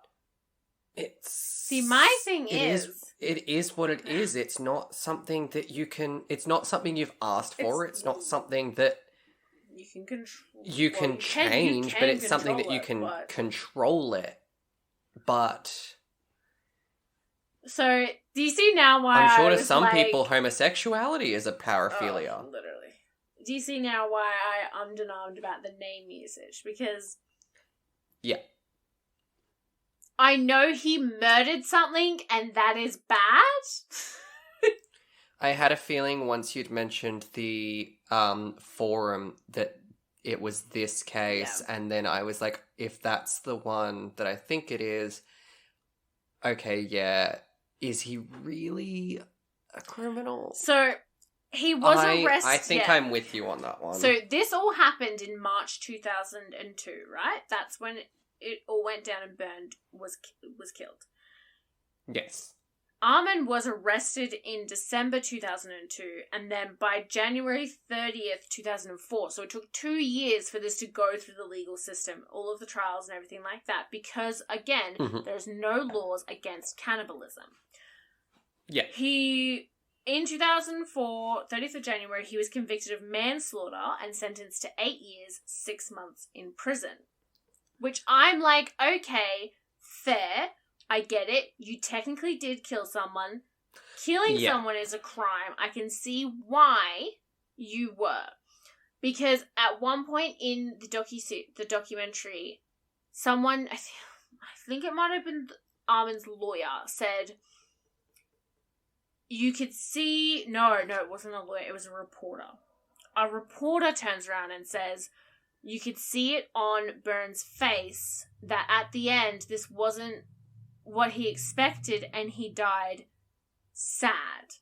my thing is it is what it is. It's not something that you can. It's not something you've asked for. It's not something that you can control. You can change, but it's something that you can control it. But. So, do you see now why I'm sure to some people homosexuality is a paraphilia. Oh, literally. Do you see now why I ummed and ahed about the name usage? Because... Yeah. I know he murdered something, and that is bad. I had a feeling once you'd mentioned the forum that it was this case, and then I was like, if that's the one that I think it is, okay, yeah... Is he really a criminal? So, he was arrested... I think I'm with you on that one. So, this all happened in March 2002, right? That's when it all went down and burned, was killed. Yes. Armin was arrested in December 2002, and then by January 30th, 2004. So, it took 2 years for this to go through the legal system, all of the trials and everything like that, because, again, there's no laws against cannibalism. Yeah. In 2004, 30th of January, he was convicted of manslaughter and sentenced to 8 years, 6 months in prison. Which I'm like, okay, fair, I get it. You technically did kill someone. Killing someone is a crime. I can see why you were. Because at one point in the documentary, someone, I think it might have been Armin's lawyer, said... You could see... No, it wasn't a lawyer. It was a reporter. A reporter turns around and says, you could see it on Burns' face that at the end, this wasn't what he expected, and he died sad.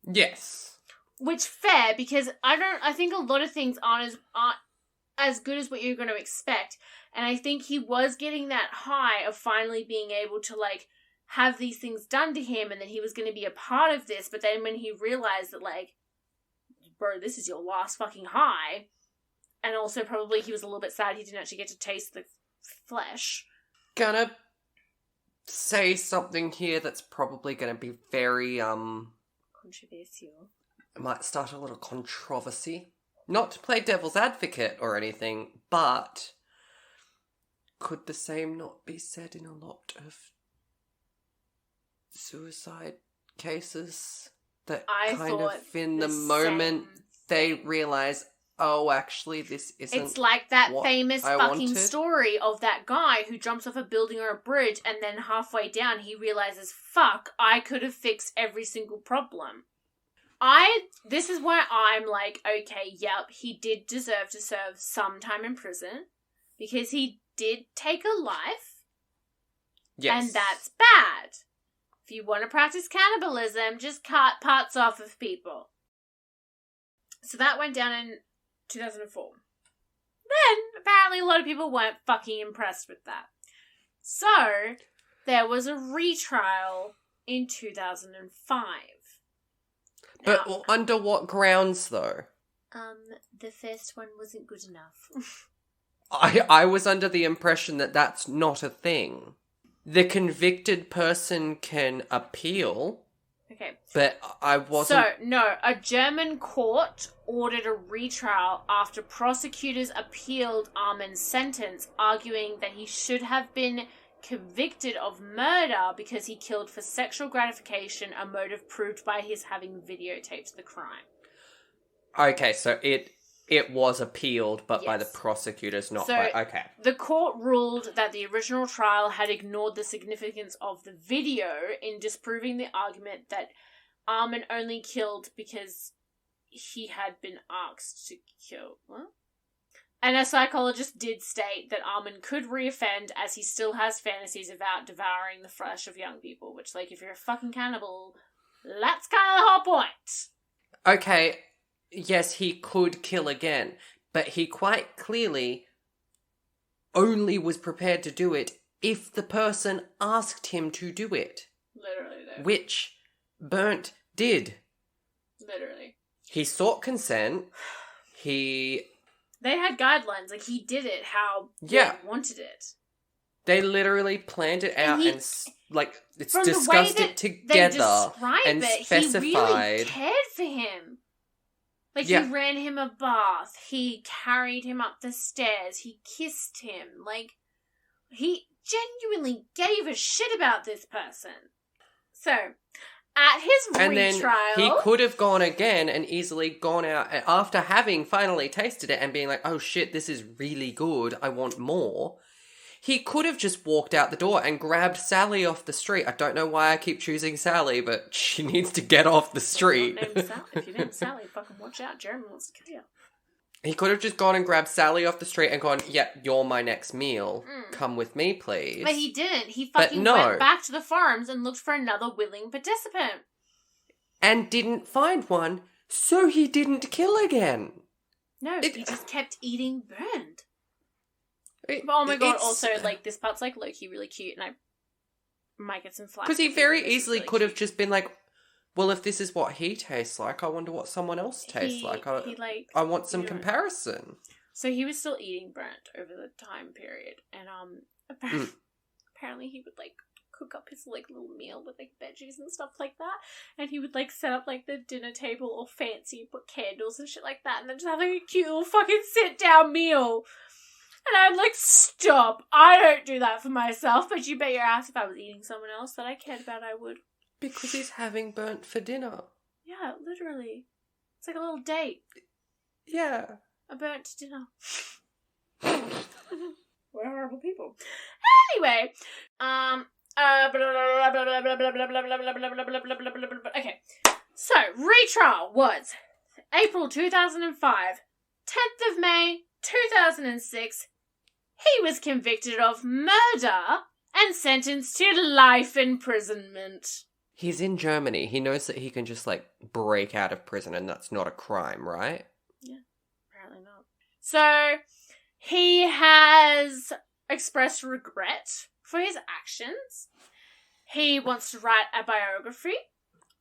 Yes. Which, fair, because I think a lot of things aren't as good as what you're going to expect. And I think he was getting that high of finally being able to, like, have these things done to him, and that he was going to be a part of this, but then when he realized that, like, bro, this is your last fucking high, And also probably he was a little bit sad he didn't actually get to taste the flesh. Gonna say something here that's probably gonna be very, Controversial. might start a little controversy. Not to play devil's advocate or anything, but could the same not be said in a lot of suicide cases? That I kind thought of in the the moment same they thing. realise, oh, actually this isn't. It's like that what famous I fucking wanted. story of that guy who jumps off a building or a bridge and then halfway down he realizes, fuck, I could have fixed every single problem. This is why I'm like, okay, yep, he did deserve to serve some time in prison because he did take a life. Yes. And that's bad. If you want to practice cannibalism, just cut parts off of people. So that went down in 2004. Then, apparently a lot of people weren't fucking impressed with that. So, there was a retrial in 2005. But Now, under what grounds, though? the first one wasn't good enough. I was under the impression that that's not a thing. The convicted person can appeal, Okay. but I wasn't... So, no, a German court ordered a retrial after prosecutors appealed Armin's sentence, arguing that he should have been convicted of murder because he killed for sexual gratification, a motive proved by his having videotaped the crime. Okay, so it was appealed, but by the Yes. prosecutors, not So, by... Okay. The court ruled that the original trial had ignored the significance of the video in disproving the argument that Armin only killed because he had been asked to kill. What? And a psychologist did state that Armin could reoffend as he still has fantasies about devouring the flesh of young people, which, like, if you're a fucking cannibal, that's kind of the whole point. Okay, yes, he could kill again, but he quite clearly only was prepared to do it if the person asked him to do it. Literally, though. Which Burnt did. Literally. He sought consent. They had guidelines. Like, he did it how Yeah. they wanted it. They literally planned it out he- and it's From the way discussed that it together they describe and it, specified. he really cared for him. Like, Yeah. he ran him a bath. He carried him up the stairs. He kissed him. Like, he genuinely gave a shit about this person. So, at his And retrial... then he could have gone again and easily gone out after having finally tasted it and being like, oh shit, this is really good, I want more. He could have just walked out the door and grabbed Sally off the street. I don't know why I keep choosing Sally, but she needs to get off the street. If you name Sally, fucking watch out. Jeremy wants to kill you. He could have just gone and grabbed Sally off the street and gone, yeah, you're my next meal. Come with me, please. But he didn't. He But fucking no. went back to the forums and looked for another willing participant. And didn't find one, so he didn't kill again. No, he just kept eating burned. Oh my god, also, like, this part's, like, low-key really cute, and I might get some flack. Because he very this is easily really could have cute. just been like, well, if this is what he tastes like, I wonder what someone else tastes like. I want some comparison. So he was still eating burnt over the time period, and apparently he would, like, cook up his, like, little meal with, like, veggies and stuff like that, and he would, like, set up, like, the dinner table all fancy, put candles and shit like that, and then just have, like, a cute little fucking sit-down meal. And I'm like, stop. I don't do that for myself, but you bet your ass if I was eating someone else that I cared about, I would. Because he's having burnt for dinner. Yeah, literally. It's like a little date. Yeah. A burnt dinner. We're horrible people. Anyway, okay. So, retrial was April 2005, 10th of May 2006. He was convicted of murder and sentenced to life imprisonment. He's in Germany. He knows that he can just, like, break out of prison and that's not a crime, right? Yeah, apparently not. So, he has expressed regret for his actions. He wants to write a biography,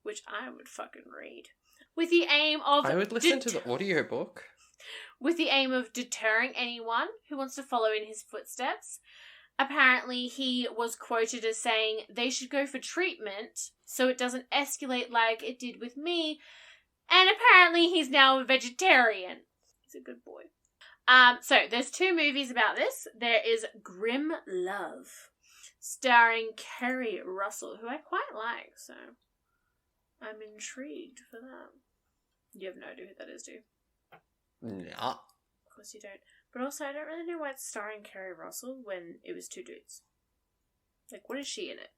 which I would fucking read, with the aim of... I would listen to the audiobook. with the aim of deterring anyone who wants to follow in his footsteps. Apparently, he was quoted as saying they should go for treatment so it doesn't escalate like it did with me. And apparently, he's now a vegetarian. He's a good boy. So, there's 2 movies about this. There is Grim Love, starring Kerry Russell, who I quite like, so I'm intrigued for that. You have no idea who that is, do you? No. Of course you don't. But also, I don't really know why it's starring Kerry Russell when it was 2 dudes. Like, what is she in it?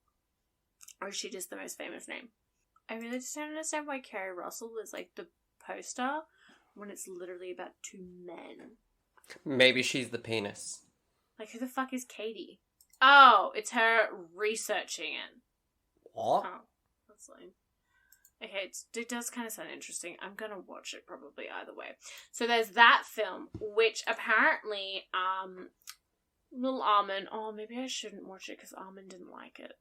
Or is she just the most famous name? I really just don't understand why Kerry Russell is, like, the poster when it's literally about 2 men. Maybe she's the penis. Like, who the fuck is Katie? Oh, it's her researching it. What? Oh, that's lame. Okay, it does kind of sound interesting. I'm going to watch it probably either way. So there's that film, which apparently, little Armin, oh, maybe I shouldn't watch it because Armin didn't like it.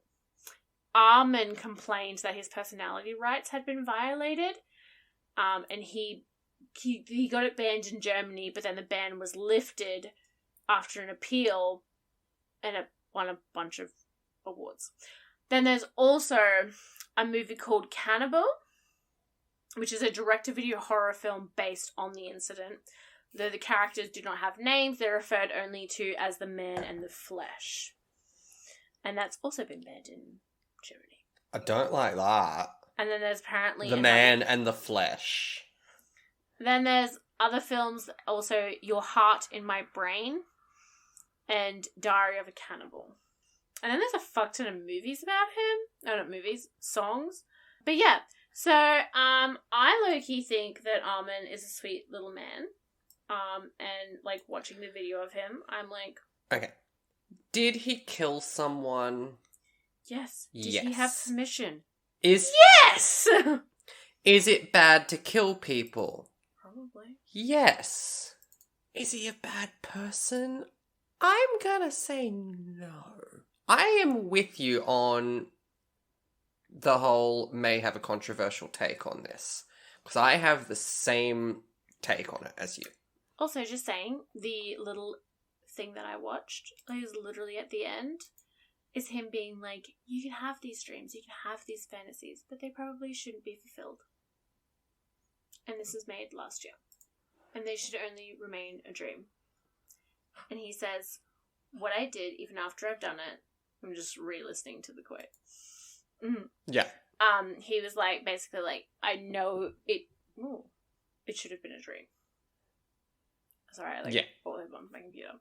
Armin complained that his personality rights had been violated, and he got it banned in Germany, but then the ban was lifted after an appeal, and it won a bunch of awards. Then there's also a movie called Cannibal, which is a direct-to-video horror film based on the incident. Though the characters do not have names, they're referred only to as the man and the flesh. And that's also been banned in Germany. I don't like that. And then there's apparently... The Man and the Flesh. Then there's other films, also Your Heart in My Brain and Diary of a Cannibal. And then there's a fuck ton of movies about him. No, not movies, songs. But yeah, so I low-key think that Armin is a sweet little man. And like watching the video of him, I'm like... Okay. Did he kill someone? Yes. Did he have permission? Yes! Is it bad to kill people? Probably. Yes. Is he a bad person? I'm gonna say no. I am with you on the whole may have a controversial take on this. Because I have the same take on it as you. Also, just saying, the little thing that I watched, like, is literally at the end, is him being like, you can have these dreams, you can have these fantasies, but they probably shouldn't be fulfilled. And this was made last year. And they should only remain a dream. And he says, what I did, even after I've done it, I'm just re-listening to the quote. Mm-hmm. Yeah. He was like, basically like, I know it should have been a dream. Sorry, I brought him on my computer.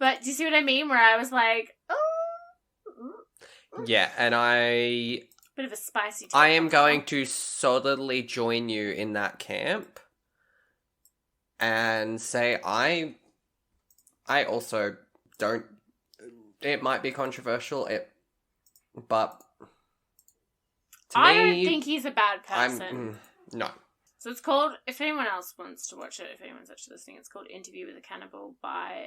But do you see what I mean? Where I was like, Yeah, and bit of a spicy take. I am going to solidly join you in that camp and say I also don't. It might be controversial, but I don't think he's a bad person. No. So it's called, if anyone else wants to watch it, if anyone's actually listening, it's called Interview with a Cannibal by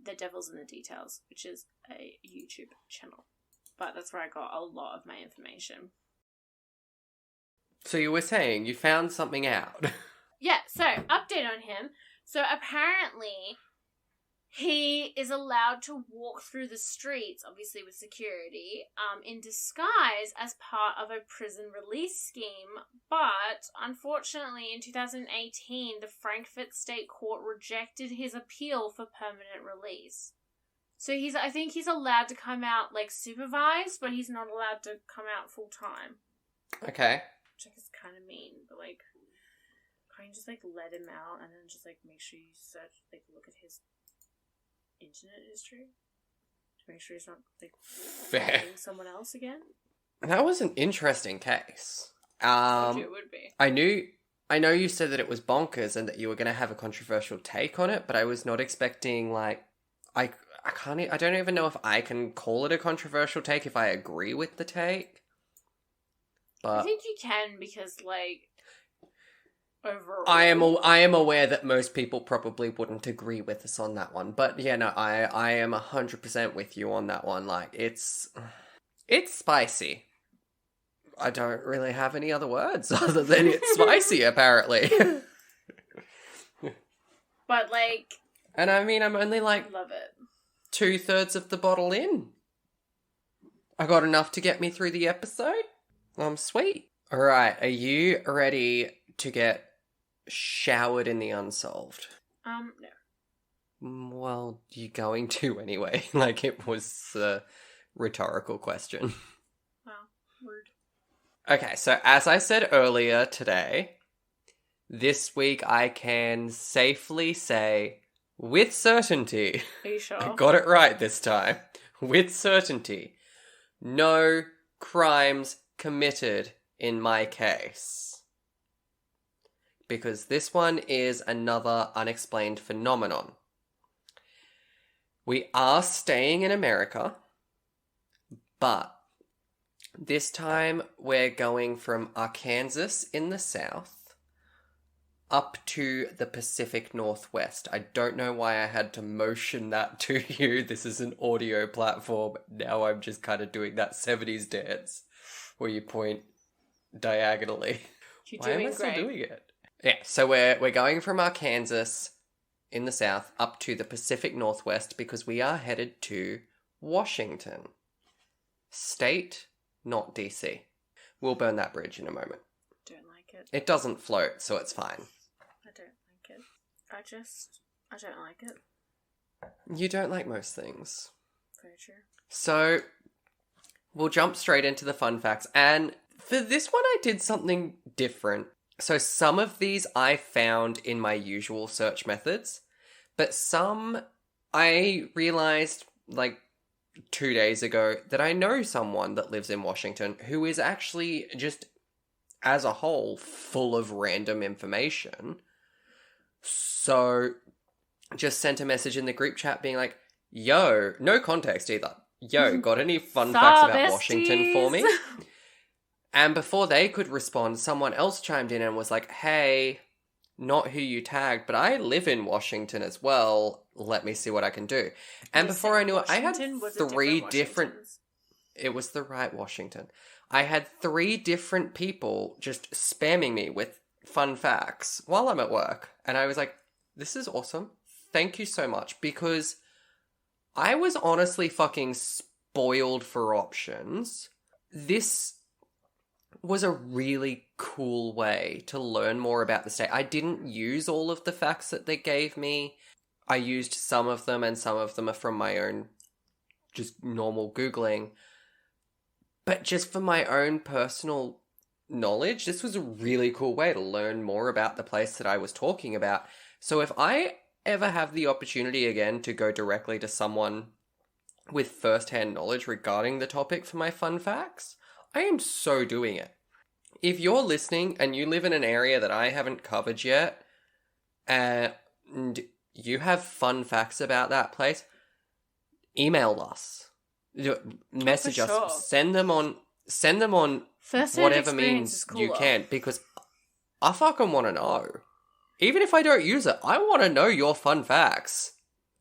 The Devil's in the Details, which is a YouTube channel. But that's where I got a lot of my information. So you were saying you found something out. Yeah, so update on him. So apparently he is allowed to walk through the streets, obviously with security, in disguise as part of a prison release scheme. But unfortunately, in 2018, the Frankfurt State Court rejected his appeal for permanent release. So I think he's allowed to come out like supervised, but he's not allowed to come out full time. Okay. Which I guess is kind of mean, but like, can't you just like let him out and then just like make sure you search, like look at his internet history to make sure he's not like fighting someone else again? That was an interesting case. It would be. I know you said that it was bonkers and that you were going to have a controversial take on it, but I was not expecting like I don't even know if I can call it a controversial take if I agree with the take. But I think you can because like overall I am aware that most people probably wouldn't agree with us on that one. But yeah, no, I am 100% with you on that one. Like it's spicy. I don't really have any other words other than it's spicy apparently. But, like... And I mean, I'm only I love it. 2/3 of the bottle in. I got enough to get me through the episode. I'm sweet. Alright, are you ready to get showered in the unsolved? No. Well, you're going to anyway. Like, it was a rhetorical question. Wow, rude. Okay, so as I said earlier today, this week I can safely say, with certainty, Are you sure? I got it right this time, with certainty, no crimes committed in my case. Because this one is another unexplained phenomenon. We are staying in America, but this time we're going from Arkansas in the south up to the Pacific Northwest. I don't know why I had to motion that to you. This is an audio platform. Now I'm just kind of doing that 70s dance where you point diagonally. You're Why doing am I still great. doing it? Yeah, so we're going from Arkansas in the south up to the Pacific Northwest because we are headed to Washington State, not DC. We'll burn that bridge in a moment. Don't like it. It doesn't float, so it's fine. I don't like it. I don't like it. You don't like most things. Very true. So, we'll jump straight into the fun facts. And for this one, I did something different. So, some of these I found in my usual search methods, but some I realized, like, 2 days ago that I know someone that lives in Washington who is actually just, as a whole, full of random information. So, just sent a message in the group chat being like, yo, no context either. Yo, got any fun facts about Washington for me? And before they could respond, someone else chimed in and was like, hey, not who you tagged, but I live in Washington as well. Let me see what I can do. And before I knew it, I had three different... It was the right Washington. I had 3 different people just spamming me with fun facts while I'm at work. And I was like, this is awesome. Thank you so much. Because I was honestly fucking spoiled for options. This was a really cool way to learn more about the state. I didn't use all of the facts that they gave me. I used some of them, and some of them are from my own just normal Googling. But just for my own personal knowledge, this was a really cool way to learn more about the place that I was talking about. So if I ever have the opportunity again to go directly to someone with first-hand knowledge regarding the topic for my fun facts, I am so doing it. If you're listening and you live in an area that I haven't covered yet, and you have fun facts about that place, email us. Message us. Sure. Send them on First-hand whatever experience means is you cooler. can, because I fucking want to know. Even if I don't use it, I want to know your fun facts.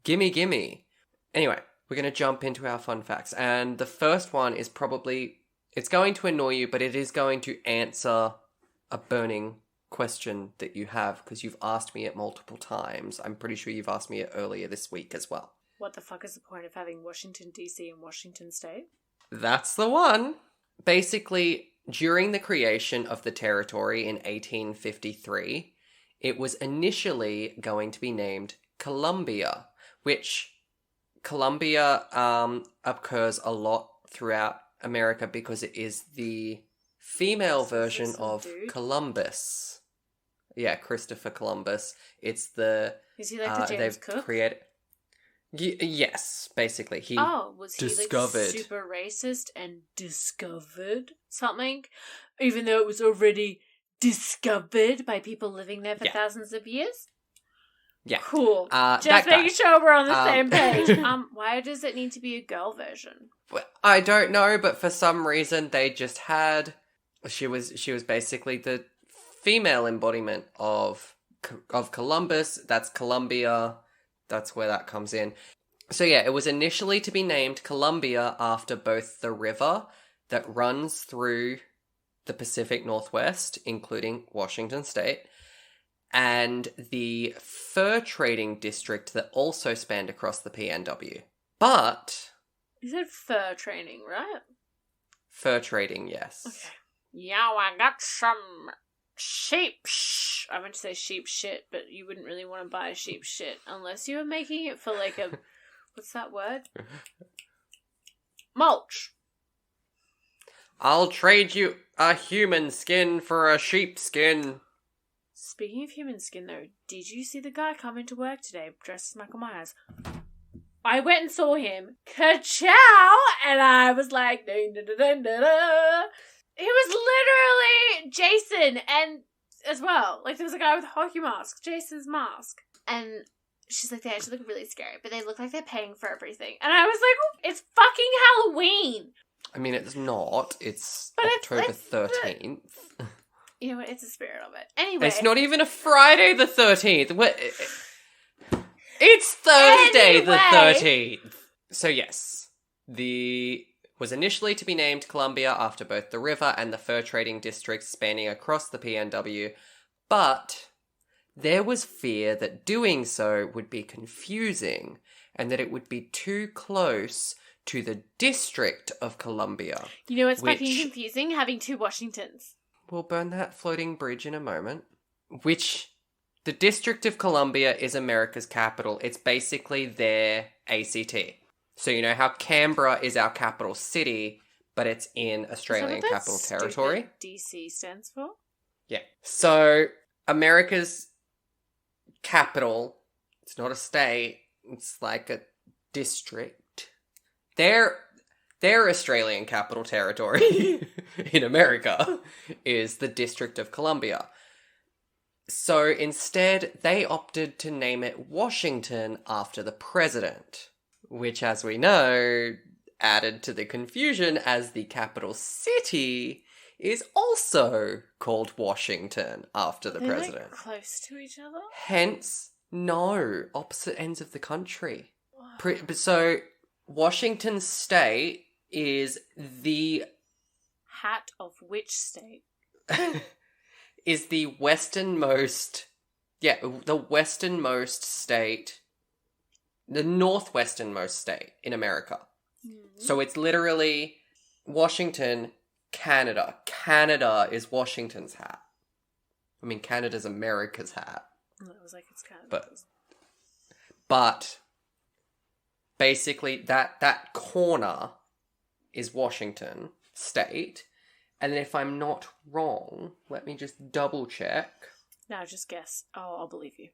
Gimme. Anyway, we're going to jump into our fun facts. And the first one is probably... It's going to annoy you, but it is going to answer a burning question that you have, because you've asked me it multiple times. I'm pretty sure you've asked me it earlier this week as well. What the fuck is the point of having Washington, D.C. and Washington State? That's the one. Basically, during the creation of the territory in 1853, it was initially going to be named Columbia, which Columbia occurs a lot throughout America because it is the female version of Columbus. Yeah, Christopher Columbus. It's the... Is he like the James Cook? Yes, basically. Was he discovered... like super racist and discovered something? Even though it was already discovered by people living there for thousands of years? Yeah. Cool. Just making sure we're on the same page. Why does it need to be a girl version? I don't know, but for some reason they just had... She was basically the female embodiment of Columbus. That's Columbia. That's where that comes in. So yeah, it was initially to be named Columbia after both the river that runs through the Pacific Northwest, including Washington State, and the fur trading district that also spanned across the PNW. But... You said fur training, right? Fur trading, yes. Okay. Yeah, I got some sheep I meant to say sheep shit, but you wouldn't really want to buy sheep shit unless you were making it for like a... What's that word? Mulch. I'll trade you a human skin for a sheep skin. Speaking of human skin, though, did you see the guy come into work today dressed as Michael Myers? I went and saw him. Ka-chow! And I was like... Dun, dun, dun, dun, dun, dun. He was literally Jason, and as well. Like, there was a guy with a hockey mask. Jason's mask. And she's like, they actually look really scary, but they look like they're paying for everything. And I was like, it's fucking Halloween! I mean, it's not. It's October 13th. You know what? It's the spirit of it. Anyway. It's not even a Friday the 13th. It's Thursday the 13th. So yes, was initially to be named Columbia after both the river and the fur trading districts spanning across the PNW, but there was fear that doing so would be confusing and that it would be too close to the District of Columbia. You know what's fucking confusing? Having two Washingtons. We'll burn that floating bridge in a moment. Which, the District of Columbia is America's capital. It's basically their ACT. So you know how Canberra is our capital city, but it's in Australian Capital Territory? DC stands for? Yeah. So, America's capital, it's not a state, it's like a district. Their Australian Capital Territory in America is the District of Columbia. So instead, they opted to name it Washington after the president, which, as we know, added to the confusion as the capital city is also called Washington after the president. Like close to each other? Hence, no, opposite ends of the country. So, Washington State is the... Hat of which state? is the westernmost... Yeah, the westernmost state... The northwesternmost state in America. Mm-hmm. So it's literally Washington, Canada. Canada is Washington's hat. I mean, Canada's America's hat. Well, it was like it's Canada. But basically that corner is Washington State. And if I'm not wrong, let me just double check. No, just guess. Oh, I'll believe you.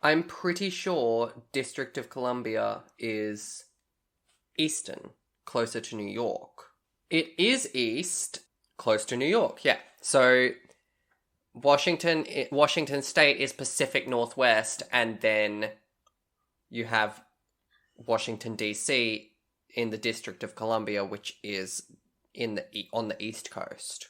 I'm pretty sure District of Columbia is eastern, closer to New York. It is east, close to New York, yeah. So Washington State is Pacific Northwest, and then you have Washington, D.C. in the District of Columbia, which is on the East Coast.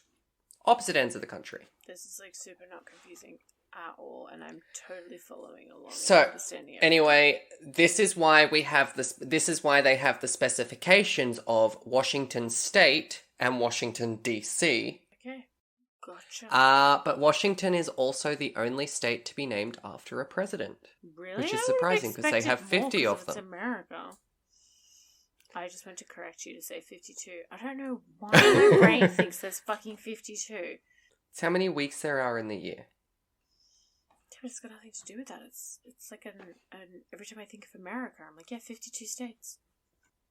Opposite ends of the country. This is like super not confusing at all, and I'm totally following along. So, anyway, this is why they have the specifications of Washington State and Washington, D.C. Okay, gotcha. But Washington is also the only state to be named after a president. Really? Which is surprising, because they have 50 of them. It's America. I just went to correct you to say 52. I don't know why my brain thinks there's fucking 52. It's how many weeks there are in the year. It's got nothing to do with that. It's like an every time I think of America, I'm like, yeah, 52 states.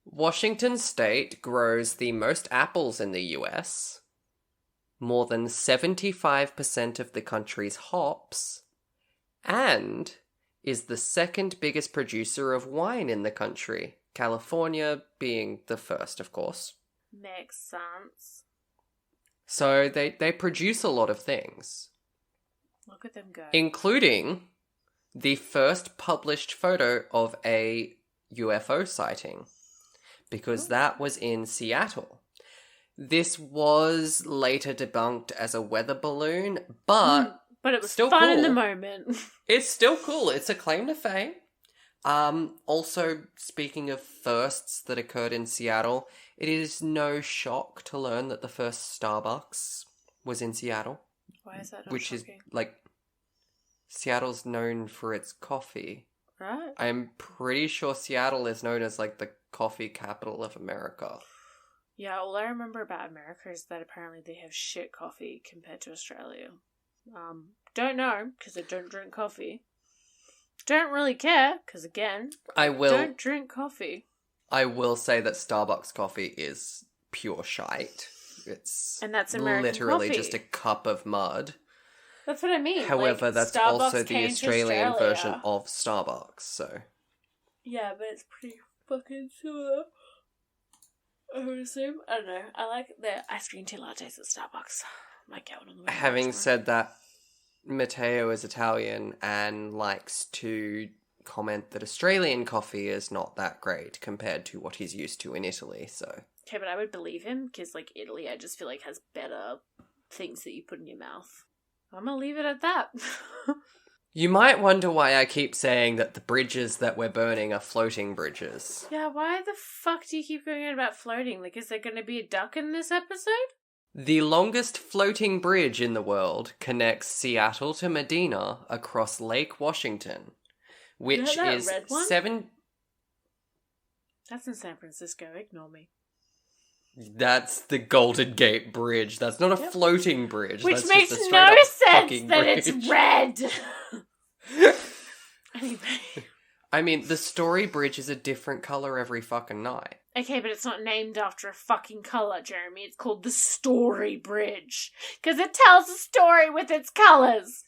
Washington State grows the most apples in the US, more than 75% of the country's hops, and is the second biggest producer of wine in the country, California being the first, of course. Makes sense. So they produce a lot of things. Look at them go. Including the first published photo of a UFO sighting. Because that was in Seattle. This was later debunked as a weather balloon, but it was still fun cool. in the moment. It's still cool. It's a claim to fame. Also, speaking of firsts that occurred in Seattle, it is no shock to learn that the first Starbucks was in Seattle. Why is that not Which shocking? is, like, Seattle's known for its coffee. Right? I'm pretty sure Seattle is known as, like, the coffee capital of America. Yeah, all I remember about America is that apparently they have shit coffee compared to Australia. Don't know, because I don't drink coffee. Don't really care, because again, don't drink coffee. I will say that Starbucks coffee is pure shite. And that's American literally coffee. just a cup of mud. That's what I mean. However, like, that's Starbucks also the Australian version Australia. of Starbucks, so... Yeah, but it's pretty fucking similar. I would assume. I don't know. I like their ice cream tea lattes at Starbucks. Might get one on the way. Having said that, Matteo is Italian and likes to comment that Australian coffee is not that great compared to what he's used to in Italy, so... Okay, but I would believe him, because, like, Italy, I just feel like has better things that you put in your mouth. I'm gonna leave it at that. You might wonder why I keep saying that the bridges that we're burning are floating bridges. Yeah, why the fuck do you keep going on about floating? Like, is there gonna be a duck in this episode? The longest floating bridge in the world connects Seattle to Medina across Lake Washington, which that is red one? 7... That's in San Francisco, ignore me. That's the Golden Gate Bridge. That's not a floating bridge. Which That's makes just a no straight-up sense fucking that bridge. it's red! Anyway. I mean, the Story Bridge is a different colour every fucking night. Okay, but it's not named after a fucking colour, Jeremy. It's called the Story Bridge. Because it tells a story with its colours.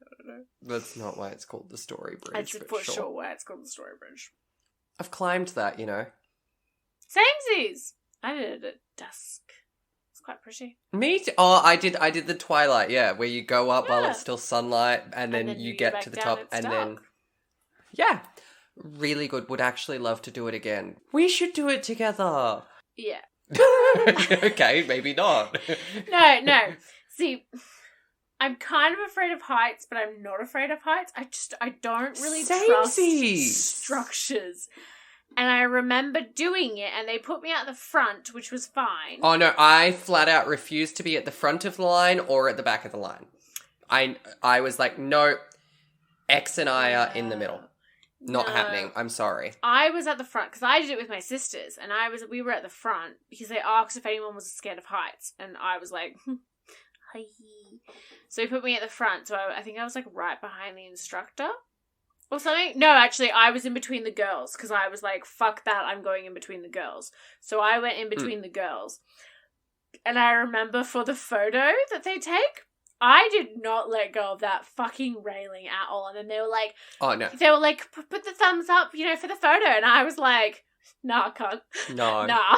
I don't know. That's not why it's called the Story Bridge, That's but for sure. sure why it's called the Story Bridge. I've climbed that, you know. Samesies! I did it at dusk. It's quite pretty. Me too. Oh, I did the Twilight, yeah, where you go up while Yeah. it's still sunlight, and then you get back to the down, top, it's and dark. then... Yeah. Really good. Would actually love to do it again. We should do it together. Yeah. Okay, maybe not. No. See, I'm kind of afraid of heights, but I'm not afraid of heights. I don't really trust Samesies. structures. And I remember doing it, and they put me at the front, which was fine. Oh no, I flat out refused to be at the front of the line or at the back of the line. I was like, no, X and I are in the middle. Not happening. I'm sorry. I was at the front because I did it with my sisters, and we were at the front because they asked if anyone was scared of heights, and I was like, hi. So they put me at the front. So I think I was like right behind the instructor or something. No, actually, I was in between the girls because I was like, fuck that, I'm going in between the girls. So I went in between the girls, and I remember for the photo that they take, I did not let go of that fucking railing at all. And then they were like, oh no, they were like, put the thumbs up, for the photo. And I was like, nah, cunt. no, Nah.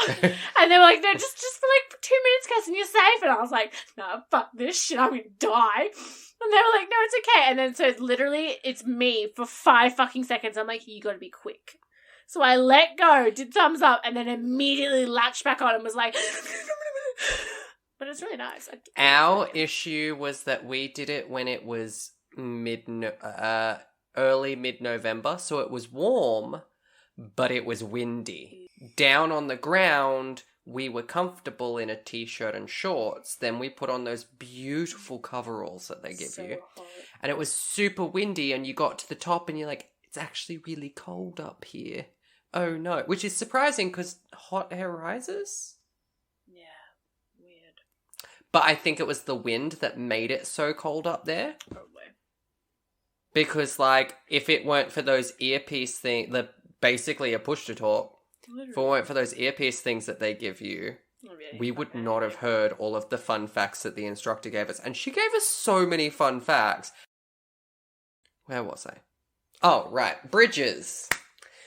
And they were like, no, just for like 2 minutes, Cass, and you're safe. And I was like, nah, fuck this shit, I'm gonna die. And they were like, no, it's okay. And then so literally it's me for 5 fucking seconds. I'm like, you gotta be quick. So I let go, did thumbs up, and then immediately latched back on and was like... But it's really nice. Our issue was that we did it when it was early mid-November, so it was warm, but it was windy. Down on the ground, we were comfortable in a t-shirt and shorts. Then we put on those beautiful coveralls that they give you. Hot. And it was super windy, and you got to the top and you're like, it's actually really cold up here. Oh no. Which is surprising because hot air rises? But I think it was the wind that made it so cold up there. Probably. Because, like, if it weren't for those earpiece things, basically a push-to-talk, if it weren't for those earpiece things that they give you, we would not have heard all of the fun facts that the instructor gave us. And she gave us so many fun facts. Where was I? Oh, right. Bridges.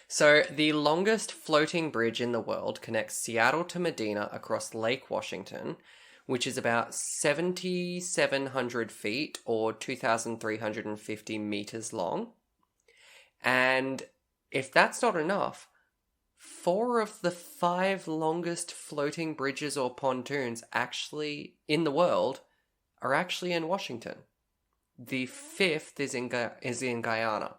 So, the longest floating bridge in the world connects Seattle to Medina across Lake Washington, which is about 7,700 feet or 2,350 meters long. And if that's not enough, 4 of the 5 longest floating bridges or pontoons actually in the world are actually in Washington. The 5th is in Guyana.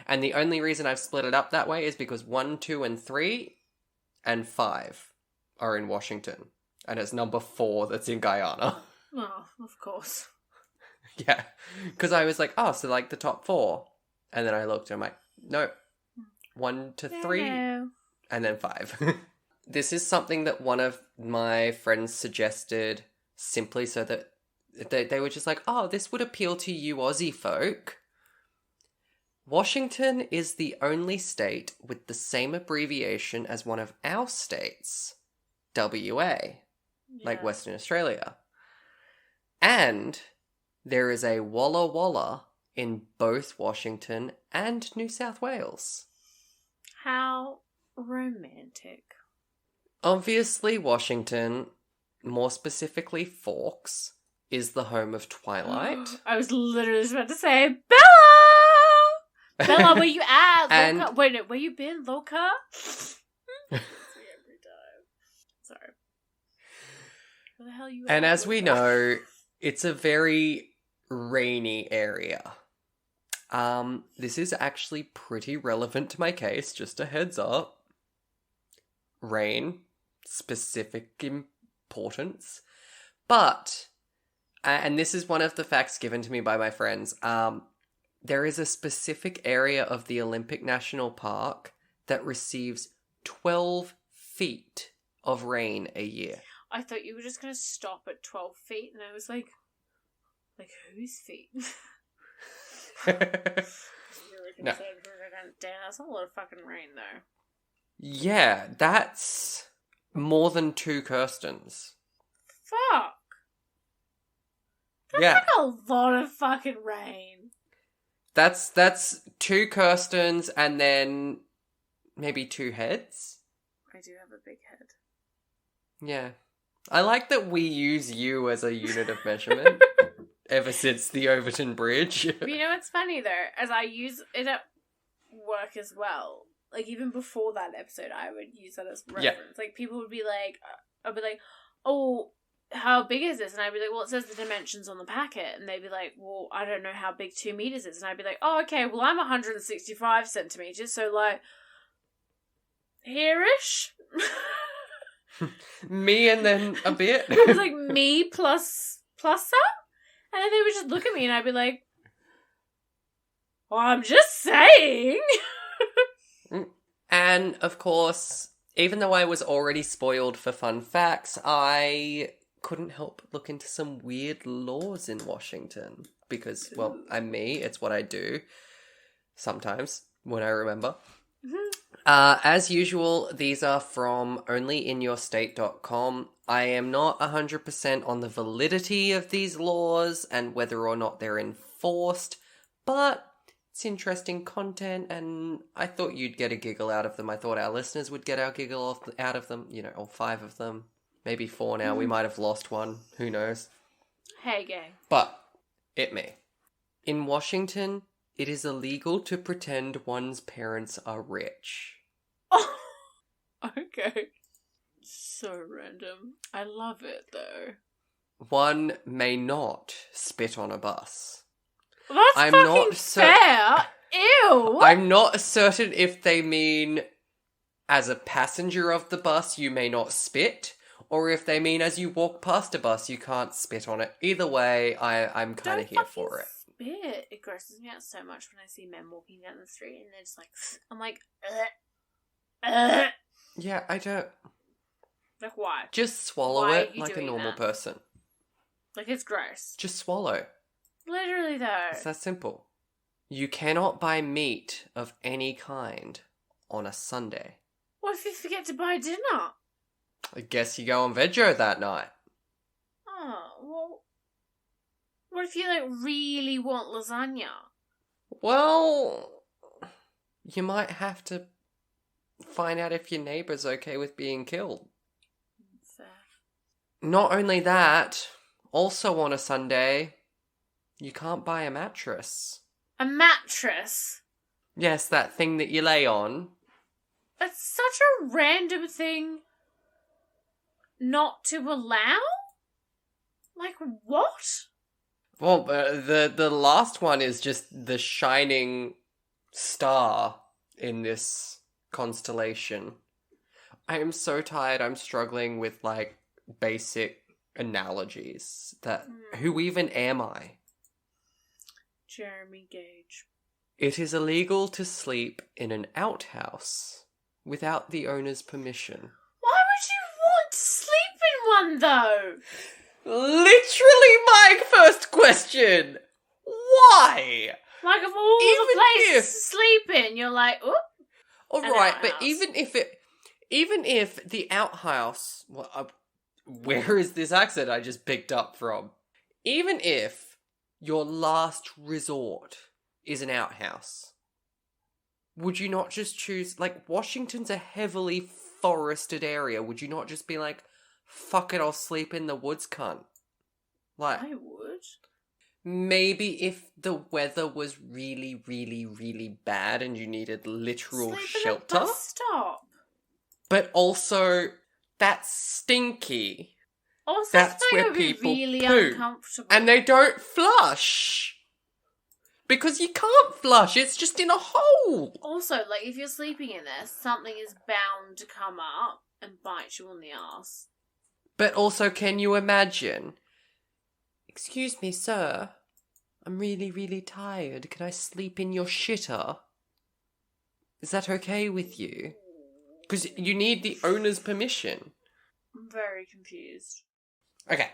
And the only reason I've split it up that way is because 1, 2, and 3 and 5 are in Washington. And it's number 4 that's in Guyana. Oh, of course. Yeah. Because I was like, oh, so like the top 4. And then I looked and I'm like, no. 1 to 3. No. And then 5. This is something that one of my friends suggested simply so that they were just like, oh, this would appeal to you Aussie folk. Washington is the only state with the same abbreviation as one of our states, WA, like Western Australia. And there is a Walla Walla in both Washington and New South Wales. How romantic. Obviously, Washington, more specifically Forks, is the home of Twilight. I was literally just about to say, Bella! Bella, where you at? And... Loca? Wait, no, where you been, Loca? Every time. Sorry. Where the hell you at? And as we know, it's a very rainy area. This is actually pretty relevant to my case, just a heads up. Rain, specific importance. But, and this is one of the facts given to me by my friends, there is a specific area of the Olympic National Park that receives 12 feet of rain a year. I thought you were just going to stop at 12 feet, and I was like whose feet? Really No. Damn, that's a lot of fucking rain, though. Yeah, that's more than 2 Kirstens. Fuck. That's like a lot of fucking rain. That's 2 Kirstens and then maybe 2 heads. I do have a big head. Yeah. I like that we use you as a unit of measurement ever since the Overton Bridge. But you know what's funny, though? As I use it at work as well, like even before that episode, I would use that as reference. Yeah. Like people would be like, I'd be like, oh, how big is this? And I'd be like, well, it says the dimensions on the packet. And they'd be like, well, I don't know how big 2 meters is. And I'd be like, oh, okay, well, I'm 165 centimeters. So, like, here-ish? Me and then a bit. It was like me plus some? And then they would just look at me and I'd be like, well, I'm just saying. And, of course, even though I was already spoiled for fun facts, I couldn't help but look into some weird laws in Washington. Because, well, I'm me. It's what I do. Sometimes, when I remember. As usual, these are from onlyinyourstate.com. I am not 100% on the validity of these laws and whether or not they're enforced, but it's interesting content, and I thought you'd get a giggle out of them. I thought our listeners would get our giggle out of them, you know, all 5 of them. Maybe 4 now. We might have lost one. Who knows? Hey, gay. But, it may. In Washington, it is illegal to pretend one's parents are rich. Oh, okay. So random. I love it, though. One may not spit on a bus. That's fucking fair. Ew. I'm not certain if they mean as a passenger of the bus you may not spit, or if they mean as you walk past a bus you can't spit on it. Either way, I'm kind of here for it. Spit. It grosses me out so much when I see men walking down the street and they're just like, I'm like, Yeah, I don't. Like, why? Just swallow it like a normal person. Like, it's gross. Just swallow. Literally, though. It's that simple. You cannot buy meat of any kind on a Sunday. What if you forget to buy dinner? I guess you go on veggie that night. Oh, well... What if you, like, really want lasagna? Well... You might have to find out if your neighbour's okay with being killed. Fair. Not only that, also on a Sunday... You can't buy a mattress. A mattress? Yes, that thing that you lay on. That's such a random thing not to allow? Like, what? Well, the last one is just the shining star in this constellation. I am so tired. I'm struggling with, like, basic analogies. That who even am I? Jeremy Gage. It is illegal to sleep in an outhouse without the owner's permission. Why would you want to sleep in one, though? Literally my first question. Why? Like, of all the places to sleep in, you're like, oop. Alright, but even if the outhouse... where is this accent I just picked up from? Even if your last resort is an outhouse, would you not just choose... Like, Washington's a heavily forested area. Would you not just be like, fuck it, I'll sleep in the woods, cunt? Like, I would. Maybe if the weather was really, really, really bad and you needed literal shelter. In a bus stop. But also, that's stinky. Also, that's where people really poo. Uncomfortable. And they don't flush. Because you can't flush, it's just in a hole. Also, like, if you're sleeping in there, something is bound to come up and bite you on the arse. But also, can you imagine... Excuse me, sir. I'm really, really tired. Can I sleep in your shitter? Is that okay with you? Because you need the owner's permission. I'm very confused. Okay.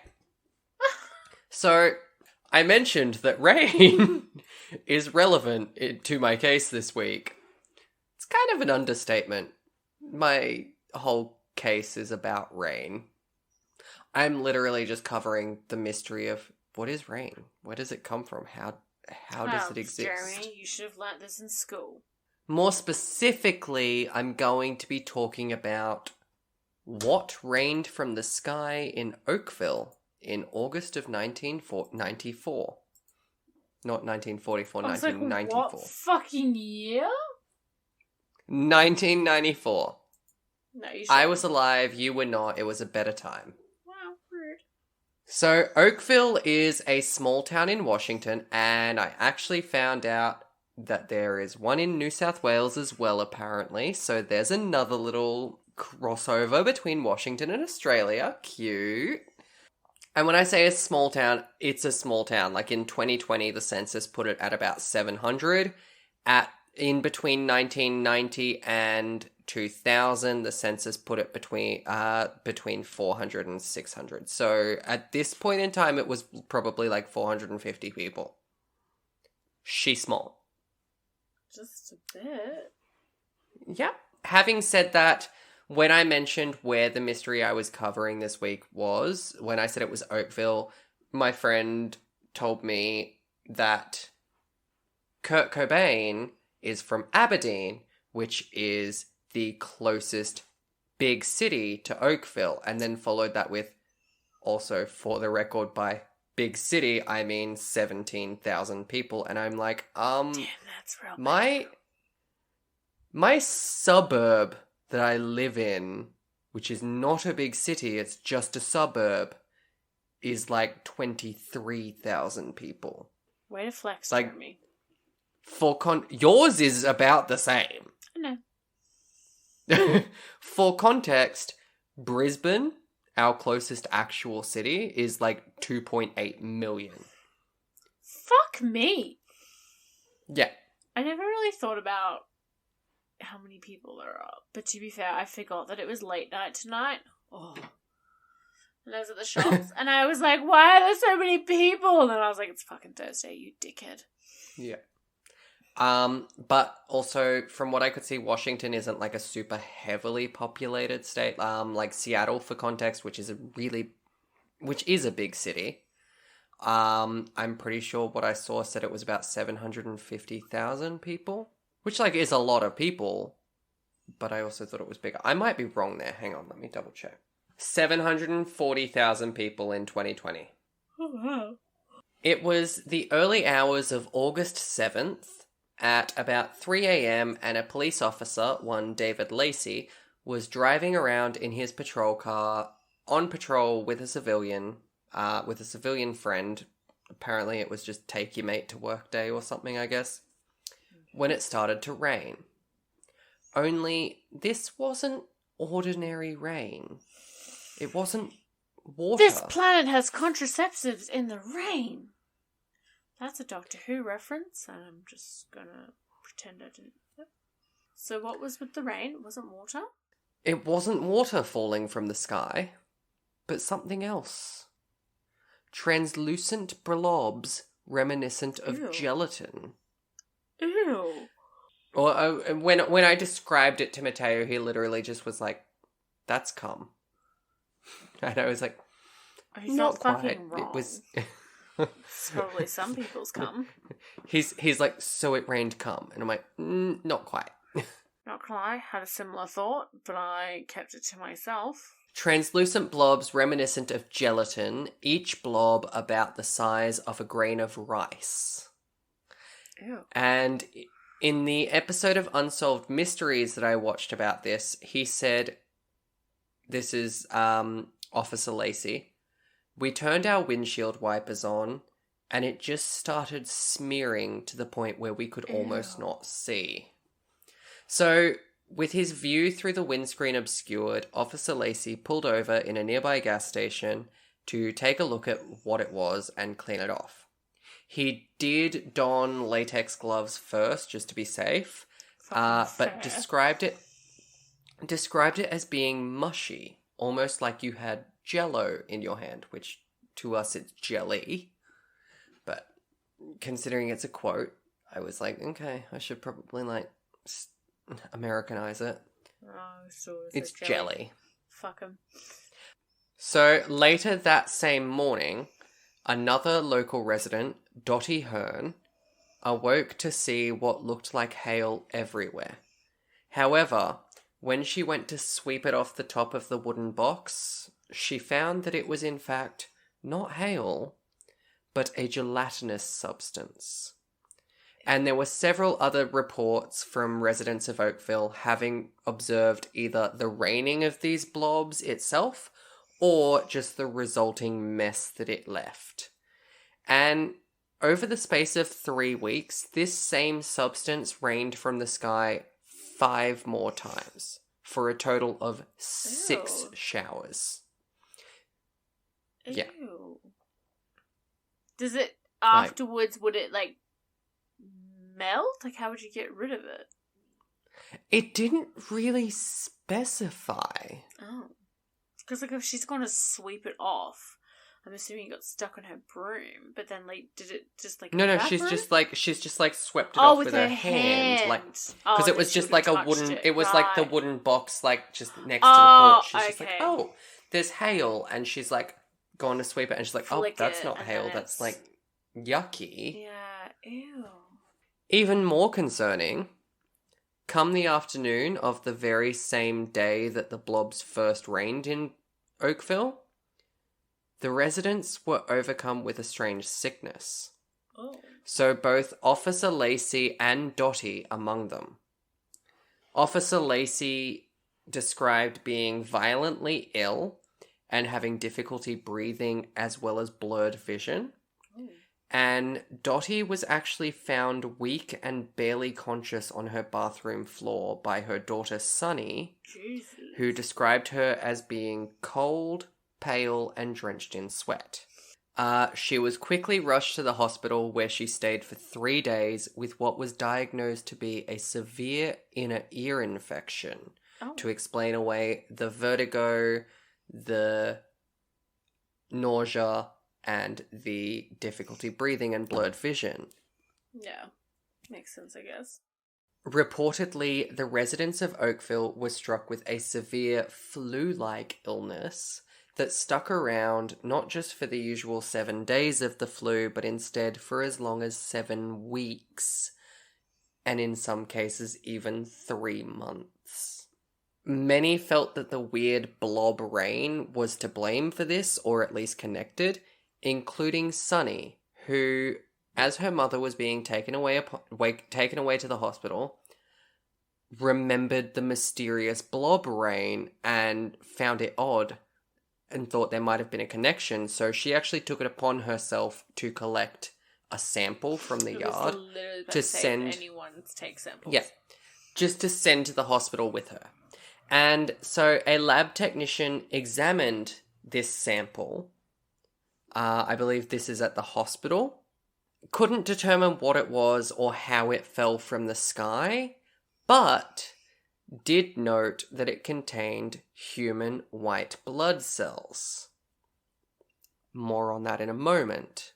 So, I mentioned that rain is relevant to my case this week. It's kind of an understatement. My whole case is about rain. I'm literally just covering the mystery of what is rain? Where does it come from? How does it exist? Jeremy, you should have learnt this in school. More specifically, I'm going to be talking about what rained from the sky in Oakville in August of 1994. Not 1944, 1994. Like, what fucking year? 1994. No, you should. I was alive, you were not. It was a better time. Rude. So, Oakville is a small town in Washington, and I actually found out that there is one in New South Wales as well, apparently. So, there's another little crossover between Washington and Australia. Cute. And when I say a small town, it's a small town. Like, in 2020, the census put it at about 700. In between 1990 and 2000, the census put it between 400 and 600. So at this point in time, it was probably like 450 people. She's small. Just a bit. Yep. Having said that, when I mentioned where the mystery I was covering this week was, when I said it was Oakville, my friend told me that Kurt Cobain is from Aberdeen, which is the closest big city to Oakville, and then followed that with, also for the record, by big city, I mean 17,000 people, and I'm like, Damn, that's real big. My suburb that I live in, which is not a big city, it's just a suburb, is like 23,000 people. Way to flex, like, Jeremy. Yours is about the same. I know. For context, Brisbane, our closest actual city, is like 2.8 million. Fuck me. Yeah. I never really thought about how many people there are. But to be fair, I forgot that it was late night tonight. Oh. And I was at the shops, and I was like, why are there so many people? And then I was like, it's fucking Thursday, you dickhead. Yeah. But also, from what I could see, Washington isn't like a super heavily populated state. Like Seattle, for context, which is a big city. I'm pretty sure what I saw said it was about 750,000 people, which like is a lot of people, but I also thought it was bigger. I might be wrong there. Hang on, let me double check. 740,000 people in 2020. Oh, wow. It was the early hours of August 7th. At about 3 a.m, and a police officer, one David Lacey, was driving around in his patrol car on patrol with a civilian friend. Apparently it was just take your mate to work day or something, I guess, when it started to rain. Only this wasn't ordinary rain. It wasn't water. This planet has contraceptives in the rain. That's a Doctor Who reference, and I'm just gonna pretend I didn't. Yep. So what was with the rain? It wasn't water? It wasn't water falling from the sky, but something else. Translucent blobs reminiscent of Ew. gelatin. Ew. Or when I described it to Mateo, he literally just was like, "That's cum," and I was like, He's "Not not quite." fucking wrong. It was. It's probably some people's cum. He's like, "So it rained cum," and I'm like, "Not quite." Not gonna lie, had a similar thought, but I kept it to myself. Translucent blobs reminiscent of gelatin, each blob about the size of a grain of rice. Ew. And in the episode of Unsolved Mysteries that I watched about this, he said, this is Officer Lacey, "We turned our windshield wipers on and it just started smearing to the point where we could almost not see." So, with his view through the windscreen obscured, Officer Lacey pulled over in a nearby gas station to take a look at what it was and clean it off. He did don latex gloves first, just to be safe, but described it as being mushy, almost like you had Jell-O in your hand, which to us it's jelly. But considering it's a quote, I was like, okay, I should probably Americanize it. Oh, so It's jelly. Fuck him. So later that same morning, another local resident, Dottie Hearn, awoke to see what looked like hail everywhere. However, when she went to sweep it off the top of the wooden box, she found that it was in fact not hail, but a gelatinous substance. And there were several other reports from residents of Oakville having observed either the raining of these blobs itself or just the resulting mess that it left. And over the space of 3 weeks, this same substance rained from the sky 5 more times for a total of 6 Ew. showers. Ew. Yeah. Does it, afterwards, would it, melt? How would you get rid of it? It didn't really specify. Oh. Because, if she's going to sweep it off, I'm assuming it got stuck on her broom, but then, did it just, No, evaporate? she's just swept it off with her hand. Because it was just like a wooden, it. it was right. like the wooden box, just next to the porch. She's just like, okay. oh, there's hail, and she's gone to sweep it, and she's like, Flick oh, that's it, not and hail, then that's it's- yucky. Yeah, ew. Even more concerning, come the afternoon of the very same day that the blobs first rained in Oakville, the residents were overcome with a strange sickness. Oh. So both Officer Lacey and Dottie among them. Officer Lacey described being violently ill and having difficulty breathing as well as blurred vision. Oh. And Dottie was actually found weak and barely conscious on her bathroom floor by her daughter Sunny, Jesus. who described her as being cold, pale, and drenched in sweat. She was quickly rushed to the hospital where she stayed for 3 days with what was diagnosed to be a severe inner ear infection to explain away the vertigo, the nausea, and the difficulty breathing and blurred vision. Yeah. Makes sense, I guess. Reportedly, the residents of Oakville were struck with a severe flu-like illness that stuck around not just for the usual 7 days of the flu, but instead for as long as 7 weeks, and in some cases even 3 months. Many felt that the weird blob rain was to blame for this, or at least connected, including Sunny, who, as her mother was being taken away to the hospital, remembered the mysterious blob rain and found it odd and thought there might have been a connection, so she actually took it upon herself to collect a sample from the yard to send anyone to take samples. Yeah, just to send to the hospital with her. And so a lab technician examined this sample. I believe this is at the hospital. couldn't determine what it was or how it fell from the sky, but did note that it contained human white blood cells. More on that in a moment.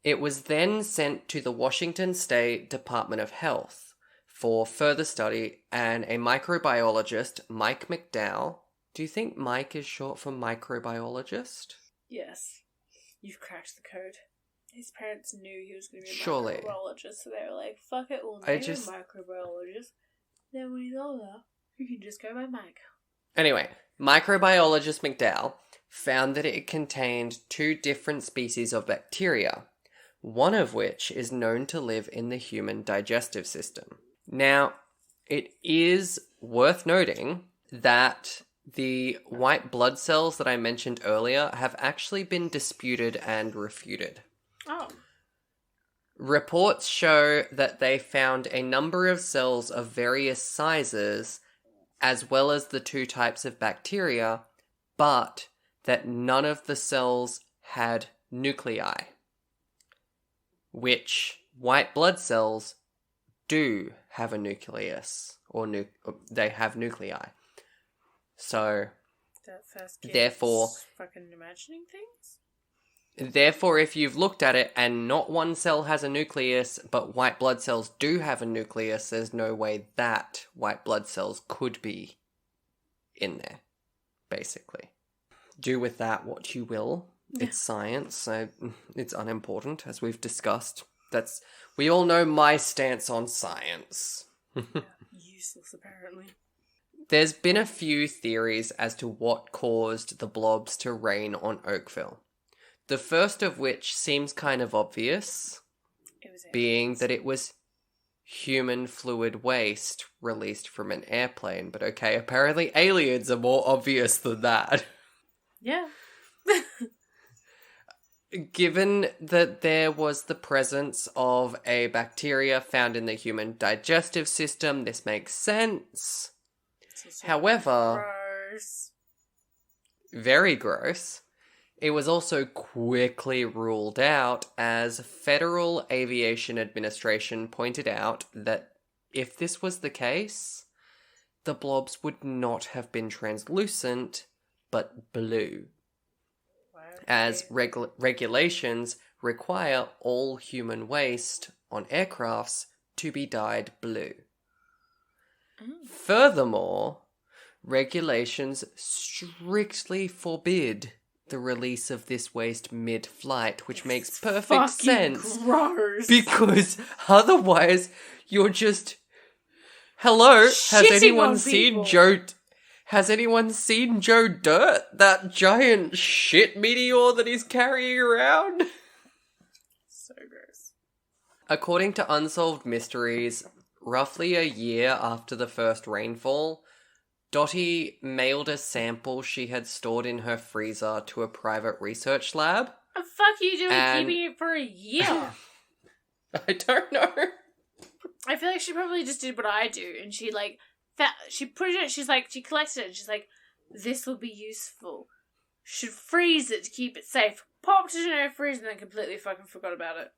It was then sent to the Washington State Department of Health for further study, and a microbiologist, Mike McDowell. Do you think Mike is short for microbiologist? Yes. You've cracked the code. His parents knew he was going to be a Surely. microbiologist, so they were like, fuck it, we'll name him microbiologist. Then when he's older, he can just go by Mike. Anyway, microbiologist McDowell found that it contained 2 different species of bacteria, one of which is known to live in the human digestive system. Now, it is worth noting that the white blood cells that I mentioned earlier have actually been disputed and refuted. Oh. Reports show that they found a number of cells of various sizes, as well as the 2 types of bacteria, but that none of the cells had nuclei, which white blood cells do have a nucleus, or they have nuclei. So, That first kid's therefore, fucking imagining things? Therefore, if you've looked at it and not one cell has a nucleus, but white blood cells do have a nucleus, there's no way that white blood cells could be in there, basically. Do with that what you will. It's science, so it's unimportant, as we've discussed. We all know my stance on science. Useless, apparently. There's been a few theories as to what caused the blobs to rain on Oakville. The first of which seems kind of obvious, being that it was human fluid waste released from an airplane. But okay, apparently aliens are more obvious than that. Yeah. Given that there was the presence of a bacteria found in the human digestive system, this makes sense. However, gross. Very gross. It was also quickly ruled out, as Federal Aviation Administration pointed out that if this was the case, the blobs would not have been translucent, but blue. As regulations require all human waste on aircrafts to be dyed blue. Furthermore, regulations strictly forbid the release of this waste mid-flight, which makes perfect sense. Gross. Because otherwise, you're just... Hello, has anyone seen Joe... Has anyone seen Joe Dirt? That giant shit meteor that he's carrying around? So gross. According to Unsolved Mysteries, roughly a year after the first rainfall, Dottie mailed a sample she had stored in her freezer to a private research lab. What the fuck are you doing keeping it for a year? I don't know. I feel like she probably just did what I do, and she she put it in, she collected it, and she's like, this will be useful. Should freeze it to keep it safe. Popped it in her freezer and then completely fucking forgot about it.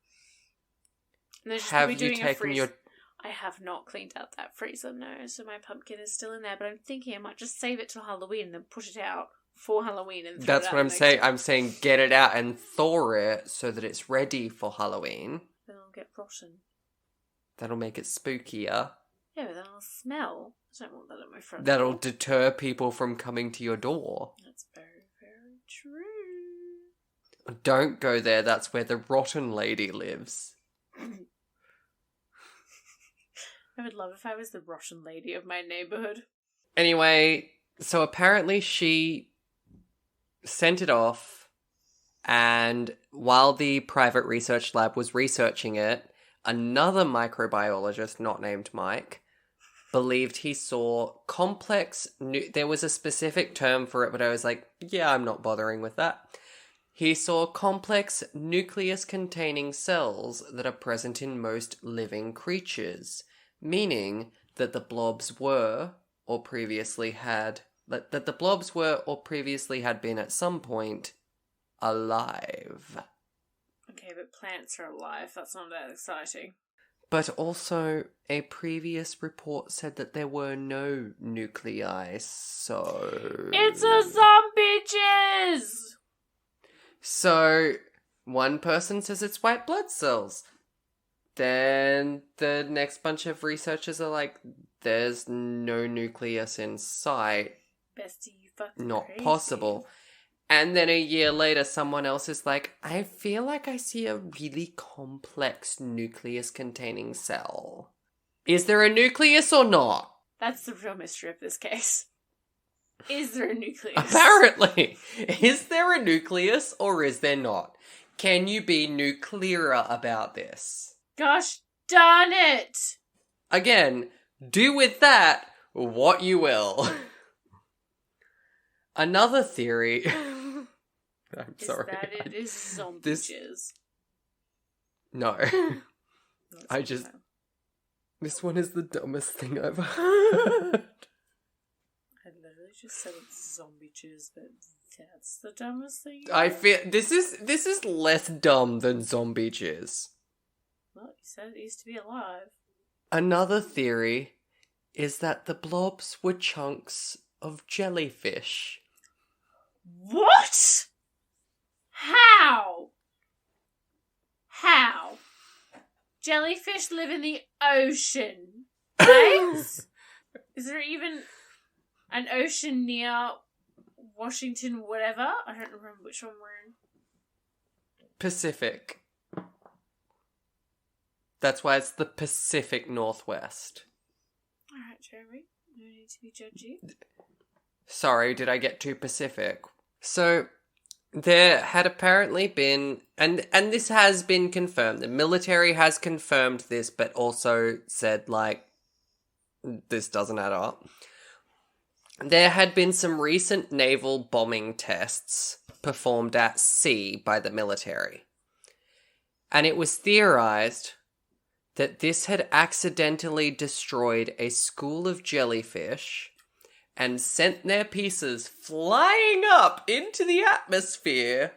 And then she's Have doing you taken your... I have not cleaned out that freezer, no, so my pumpkin is still in there, but I'm thinking I might just save it till Halloween and then push it out for Halloween and throw That's it out what I'm saying. time. I'm saying get it out and thaw it so that it's ready for Halloween. Then it'll get rotten. That'll make it spookier. Yeah, but then I'll smell. I don't want that at my front That'll door. deter people from coming to your door. That's very, very true. Don't go there, that's where the rotten lady lives. I would love if I was the Russian lady of my neighborhood. Anyway, so apparently she sent it off, and while the private research lab was researching it, another microbiologist, not named Mike, believed he saw complex... there was a specific term for it, but I was like, yeah, I'm not bothering with that. He saw complex nucleus-containing cells that are present in most living creatures, meaning that the blobs were, or previously had... that the blobs were, or previously had been at some point, alive. Okay, but plants are alive. That's not that exciting. But also, a previous report said that there were no nuclei, so... It's a zombie jizz! So, one person says it's white blood cells. Then the next bunch of researchers are like, there's no nucleus in sight. Bestie, you fucking Not crazy. possible. And then a year later, someone else is like, I feel like I see a really complex nucleus-containing cell. Is there a nucleus or not? That's the real mystery of this case. Is there a nucleus? Apparently. Is there a nucleus or is there not? Can you be nuclearer about this? Gosh darn it! Again, do with that what you will. Another theory... I'm sorry. Is that it is zombie This- jizz. No. That's I not just- fun. This one is the dumbest thing I've heard. I literally just said it's zombie jizz, but that's the dumbest thing. I feel this is less dumb than zombie jizz. Well, you said it used to be alive. Another theory is that the blobs were chunks of jellyfish. What? How? How? Jellyfish live in the ocean, right? Is there even an ocean near Washington, whatever? I don't remember which one we're in. Pacific. That's why it's the Pacific Northwest. Alright, Jeremy. No need to be judgy. Sorry, did I get too Pacific? So, there had apparently been, and this has been confirmed, the military has confirmed this, but also said, like, this doesn't add up. There had been some recent naval bombing tests performed at sea by the military. And it was theorized that this had accidentally destroyed a school of jellyfish and sent their pieces flying up into the atmosphere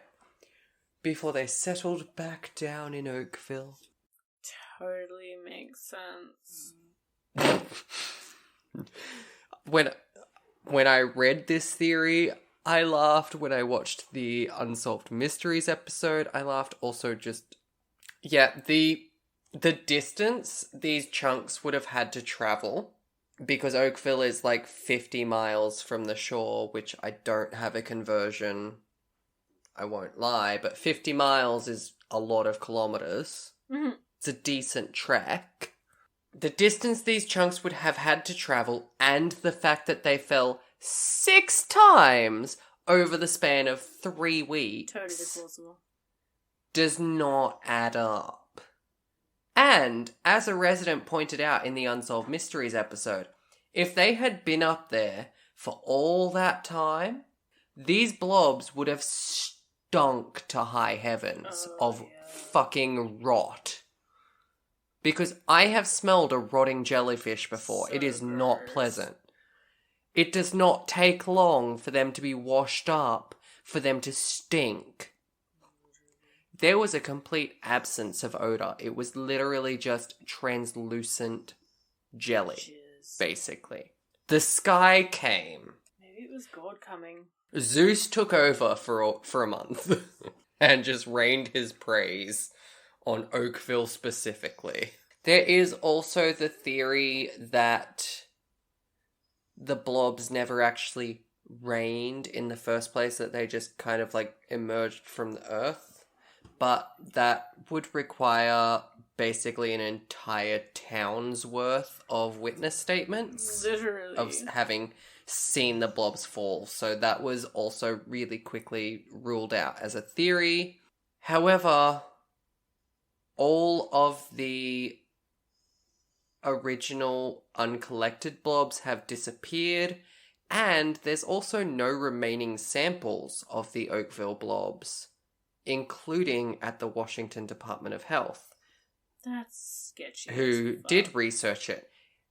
before they settled back down in Oakville. Totally makes sense. When I read this theory, I laughed. When I watched the Unsolved Mysteries episode, I laughed. Also, just... Yeah, the distance these chunks would have had to travel, because Oakville is like 50 miles from the shore, which I don't have a conversion, I won't lie, but 50 miles is a lot of kilometers. Mm-hmm. It's a decent trek. The distance these chunks would have had to travel, and the fact that they fell 6 times over the span of 3 weeks, Totally plausible. does not add up. And, as a resident pointed out in the Unsolved Mysteries episode, if they had been up there for all that time, these blobs would have stunk to high heavens of fucking rot. Because I have smelled a rotting jellyfish before. So it is not gross. pleasant. It does not take long for them to be washed up, for them to stink. There was a complete absence of odor. It was literally just translucent jelly, Jizz. basically. The sky came. Maybe it was God coming. Zeus took over for a month and just rained his praise on Oakville specifically. There is also the theory that the blobs never actually rained in the first place, that they just kind of like emerged from the earth. But that would require basically an entire town's worth of witness statements. Literally. Of having seen the blobs fall. So that was also really quickly ruled out as a theory. However, all of the original uncollected blobs have disappeared, and there's also no remaining samples of the Oakville blobs, including at the Washington Department of Health, That's sketchy. who as fuck. did research it.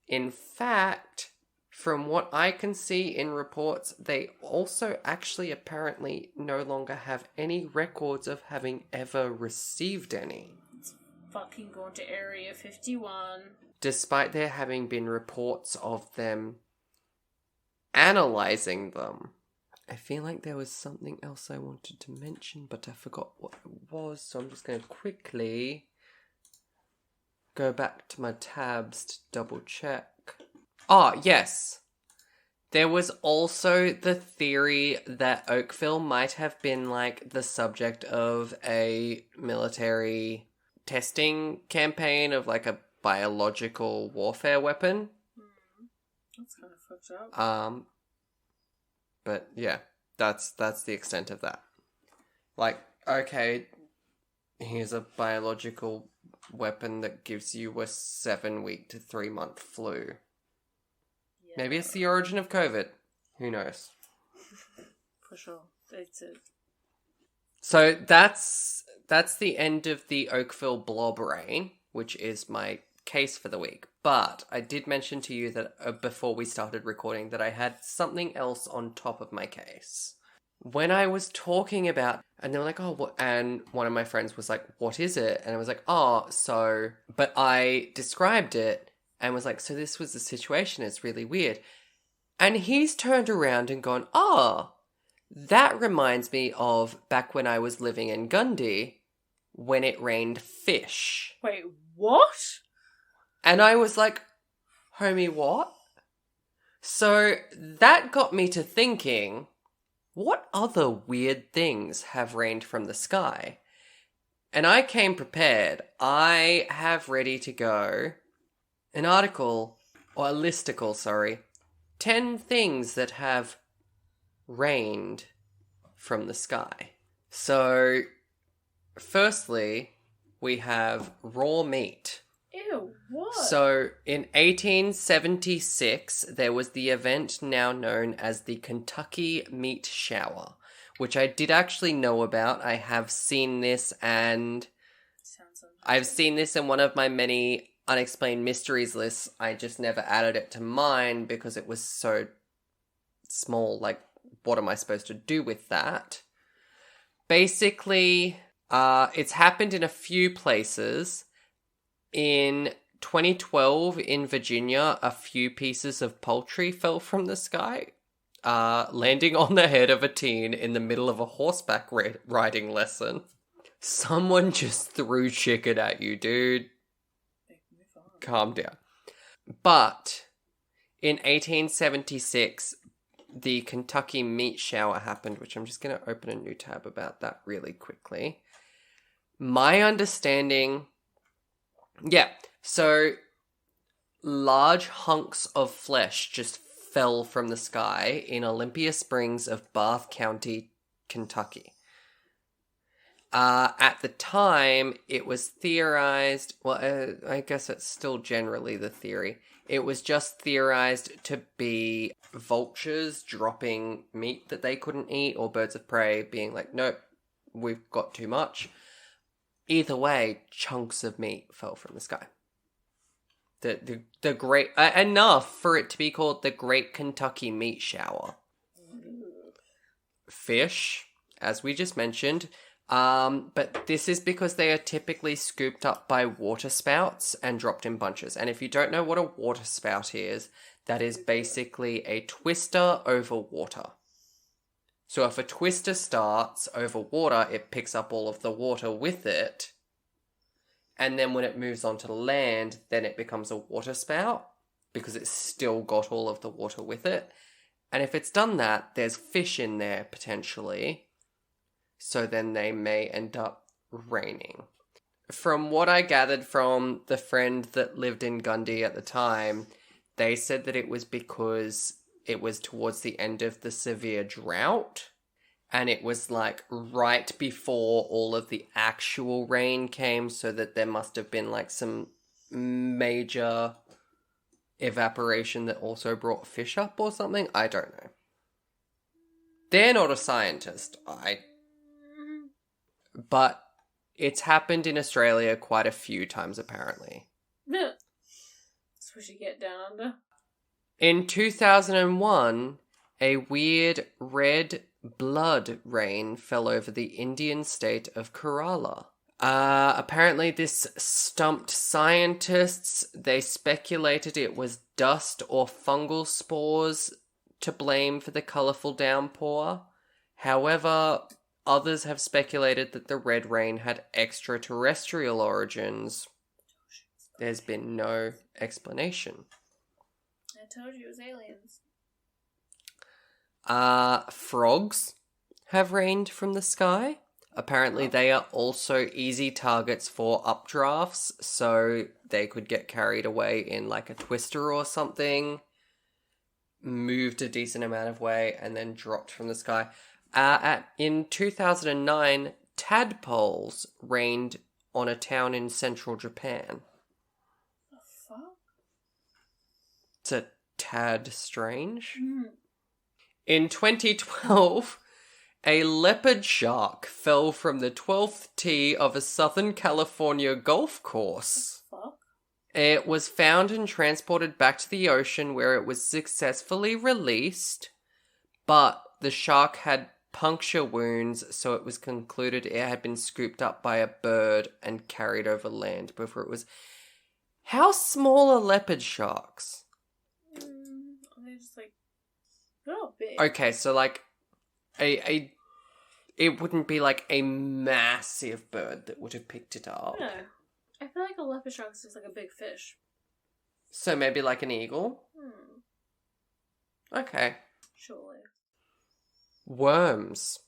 In fact, From what I can see in reports, they also actually apparently no longer have any records of having ever received any. It's fucking going to Area 51. Despite there having been reports of them analyzing them. I feel like there was something else I wanted to mention, but I forgot what it was, so I'm just going to quickly go back to my tabs to double check. Ah, yes. There was also the theory that Oakville might have been, like, the subject of a military testing campaign of, like, a biological warfare weapon. That's kind of fucked up. But, yeah, that's the extent of that. Like, okay, here's a biological weapon that gives you a 7-week to 3-month flu. Yeah. Maybe it's the origin of COVID. Who knows? For sure. It's it. So that's the end of the Oakville blob rain, which is my case for the week. But I did mention to you that before we started recording that I had something else on top of my case. When I was talking about, and they were like, oh, what? And one of my friends was like, what is it? And I was like, oh, so, but I described it and was like, so this was the situation. It's really weird. And he's turned around and gone, oh, that reminds me of back when I was living in Gundy when it rained fish. Wait, what? And I was like, homie, what? So that got me to thinking, what other weird things have rained from the sky? And I came prepared. I have ready to go an article, or a listicle, sorry, 10 things that have rained from the sky. So, firstly, we have raw meat. Ew, what? So, in 1876, there was the event now known as the Kentucky Meat Shower, which I did actually know about. I have seen this, and I've seen this in one of my many unexplained mysteries lists. I just never added it to mine because it was so small. Like, what am I supposed to do with that? Basically, it's happened in a few places. In 2012, in Virginia, a few pieces of poultry fell from the sky, landing on the head of a teen in the middle of a horseback riding lesson. Someone just threw chicken at you, dude. Calm down. But in 1876, the Kentucky Meat Shower happened, which I'm just going to open a new tab about that really quickly. My understanding... Yeah, so large hunks of flesh just fell from the sky in Olympia Springs of Bath County, Kentucky. At the time, it was theorized, well, I guess it's still generally the theory, it was just theorized to be vultures dropping meat that they couldn't eat, or birds of prey being like, nope, we've got too much. Either way, chunks of meat fell from the sky. The great... enough for it to be called the Great Kentucky Meat Shower. Fish, as we just mentioned... but this is because they are typically scooped up by water spouts and dropped in bunches. And if you don't know what a water spout is, that is basically a twister over water. So if a twister starts over water, it picks up all of the water with it. And then when it moves onto land, then it becomes a water spout because it's still got all of the water with it. And if it's done that, there's fish in there potentially. So then they may end up raining. From what I gathered from the friend that lived in Gundy at the time, they said that it was because it was towards the end of the severe drought. And it was like right before all of the actual rain came, so that there must have been like some major evaporation that also brought fish up or something. I don't know. They're not a scientist. But it's happened in Australia quite a few times, apparently. That's what you get down under. In 2001, a weird red blood rain fell over the Indian state of Kerala. Apparently this stumped scientists. They speculated it was dust or fungal spores to blame for the colourful downpour. However, others have speculated that the red rain had extraterrestrial origins. There's been no explanation. I told you it was aliens. Frogs have rained from the sky. Apparently they are also easy targets for updrafts, so they could get carried away in like a twister or something, moved a decent amount of way, and then dropped from the sky. In 2009, tadpoles rained on a town in central Japan. The fuck? It's a tad strange. Mm. In 2012, a leopard shark fell from the 12th tee of a Southern California golf course. The fuck? It was found and transported back to the ocean where it was successfully released, but the shark had puncture wounds, so it was concluded it had been scooped up by a bird and carried over land before it was... How small are leopard sharks? They're just like... They're not big. Okay, so like it wouldn't be like a massive bird that would have picked it up. No. I feel like a leopard shark is just like a big fish. So maybe like an eagle? Okay. Surely. Worms.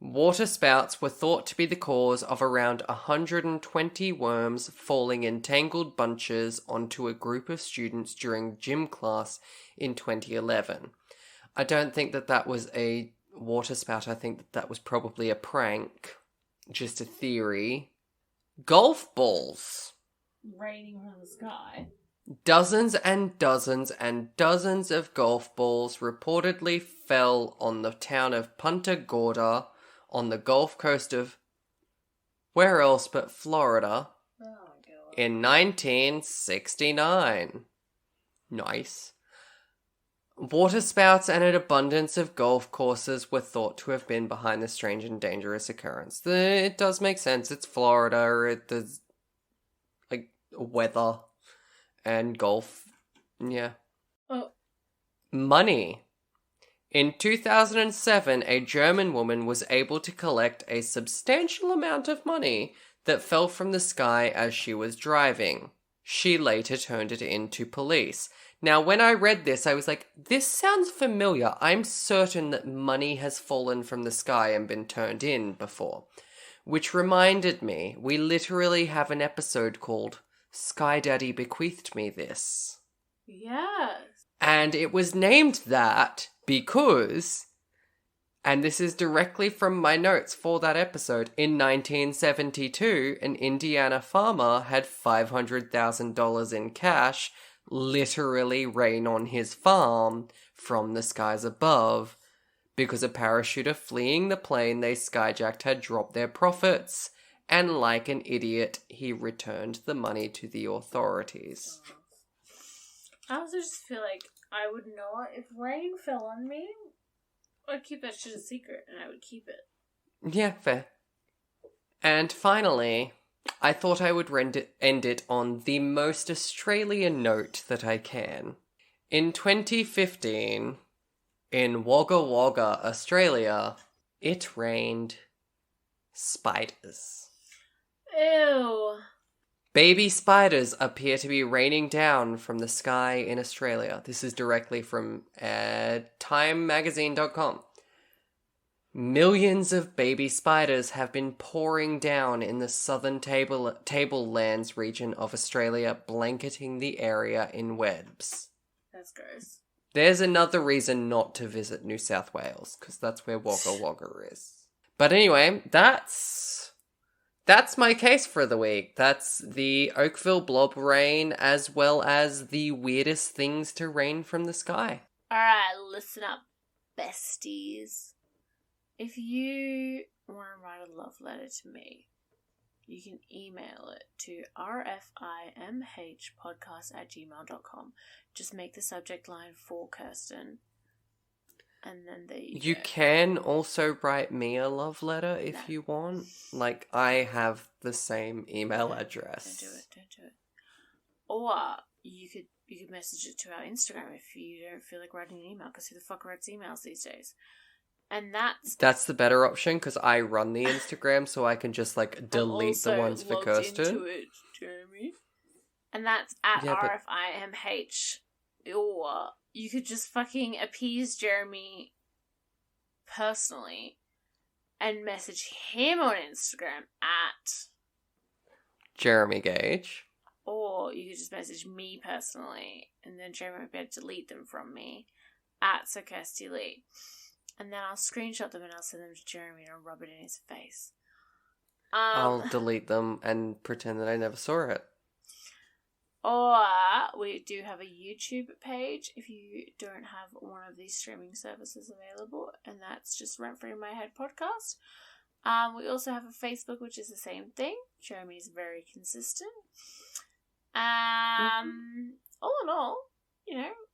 Water spouts were thought to be the cause of around 120 worms falling in tangled bunches onto a group of students during gym class in 2011. I don't think that was a water spout. I think that was probably a prank. Just a theory. Golf balls. Raining from the sky. Dozens and dozens and dozens of golf balls reportedly fell on the town of Punta Gorda on the Gulf Coast of where else but Florida in 1969. Nice. Water spouts and an abundance of golf courses were thought to have been behind the strange and dangerous occurrence. It does make sense. It's Florida. There's like weather and golf. Yeah. Oh. Money. In 2007, a German woman was able to collect a substantial amount of money that fell from the sky as she was driving. She later turned it in to police. Now, when I read this, I was like, this sounds familiar. I'm certain that money has fallen from the sky and been turned in before. Which reminded me, we literally have an episode called Sky Daddy Bequeathed Me This. Yes. And it was named that because, and this is directly from my notes for that episode, in 1972, an Indiana farmer had $500,000 in cash literally rain on his farm from the skies above because a parachuter fleeing the plane they skyjacked had dropped their profits, and like an idiot, he returned the money to the authorities. I also just feel like I would know if rain fell on me, I'd keep that shit a secret, and I would keep it. Yeah, fair. And finally, I thought I would end it on the most Australian note that I can. In 2015, in Wagga Wagga, Australia, it rained spiders. Ew. Baby spiders appear to be raining down from the sky in Australia. This is directly from timemagazine.com. Millions of baby spiders have been pouring down in the southern tablelands region of Australia, blanketing the area in webs. That's gross. There's another reason not to visit New South Wales, because that's where Wagga Wagga is. But anyway, that's my case for the week. That's the Oakville blob rain, as well as the weirdest things to rain from the sky. Alright, listen up, besties. If you want to write a love letter to me, you can email it to rfimhpodcast@gmail.com. Just make the subject line for Kirsten. And then there you go. can also write me a love letter if you want. Like, I have the same email address. Don't do it. Or you could message it to our Instagram if you don't feel like writing an email, because who the fuck writes emails these days? And that's the better option, because I run the Instagram, so I can just, like, delete the ones for Kirsten. Into it, Jeremy. And that's at RFIMH. Or you could just fucking appease Jeremy personally and message him on Instagram at Jeremy Gage. Or you could just message me personally, and then Jeremy would be able to delete them from me at Sir Kirsty Lee. And then I'll screenshot them and I'll send them to Jeremy and I'll rub it in his face. I'll delete them and pretend that I never saw it. Or we do have a YouTube page if you don't have one of these streaming services available, and that's just Rent Free in My Head podcast. We also have a Facebook, which is the same thing. Jeremy's very consistent. All in all,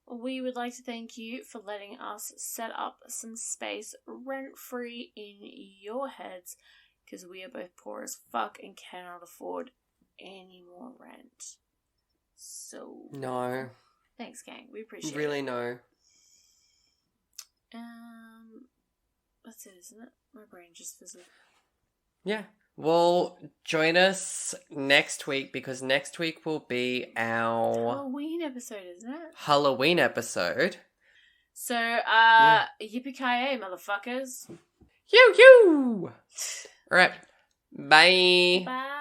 we would like to thank you for letting us set up some space rent-free in your heads, because we are both poor as fuck and cannot afford any more rent. So no. Thanks, gang. We appreciate really it. No. That's it, isn't it? My brain just fizzled. Yeah. Well, join us next week, because next week will be our Halloween episode, isn't it? Halloween episode. So, yippee-ki-yay, motherfuckers. Yoo-yoo! Alright. Bye. Bye.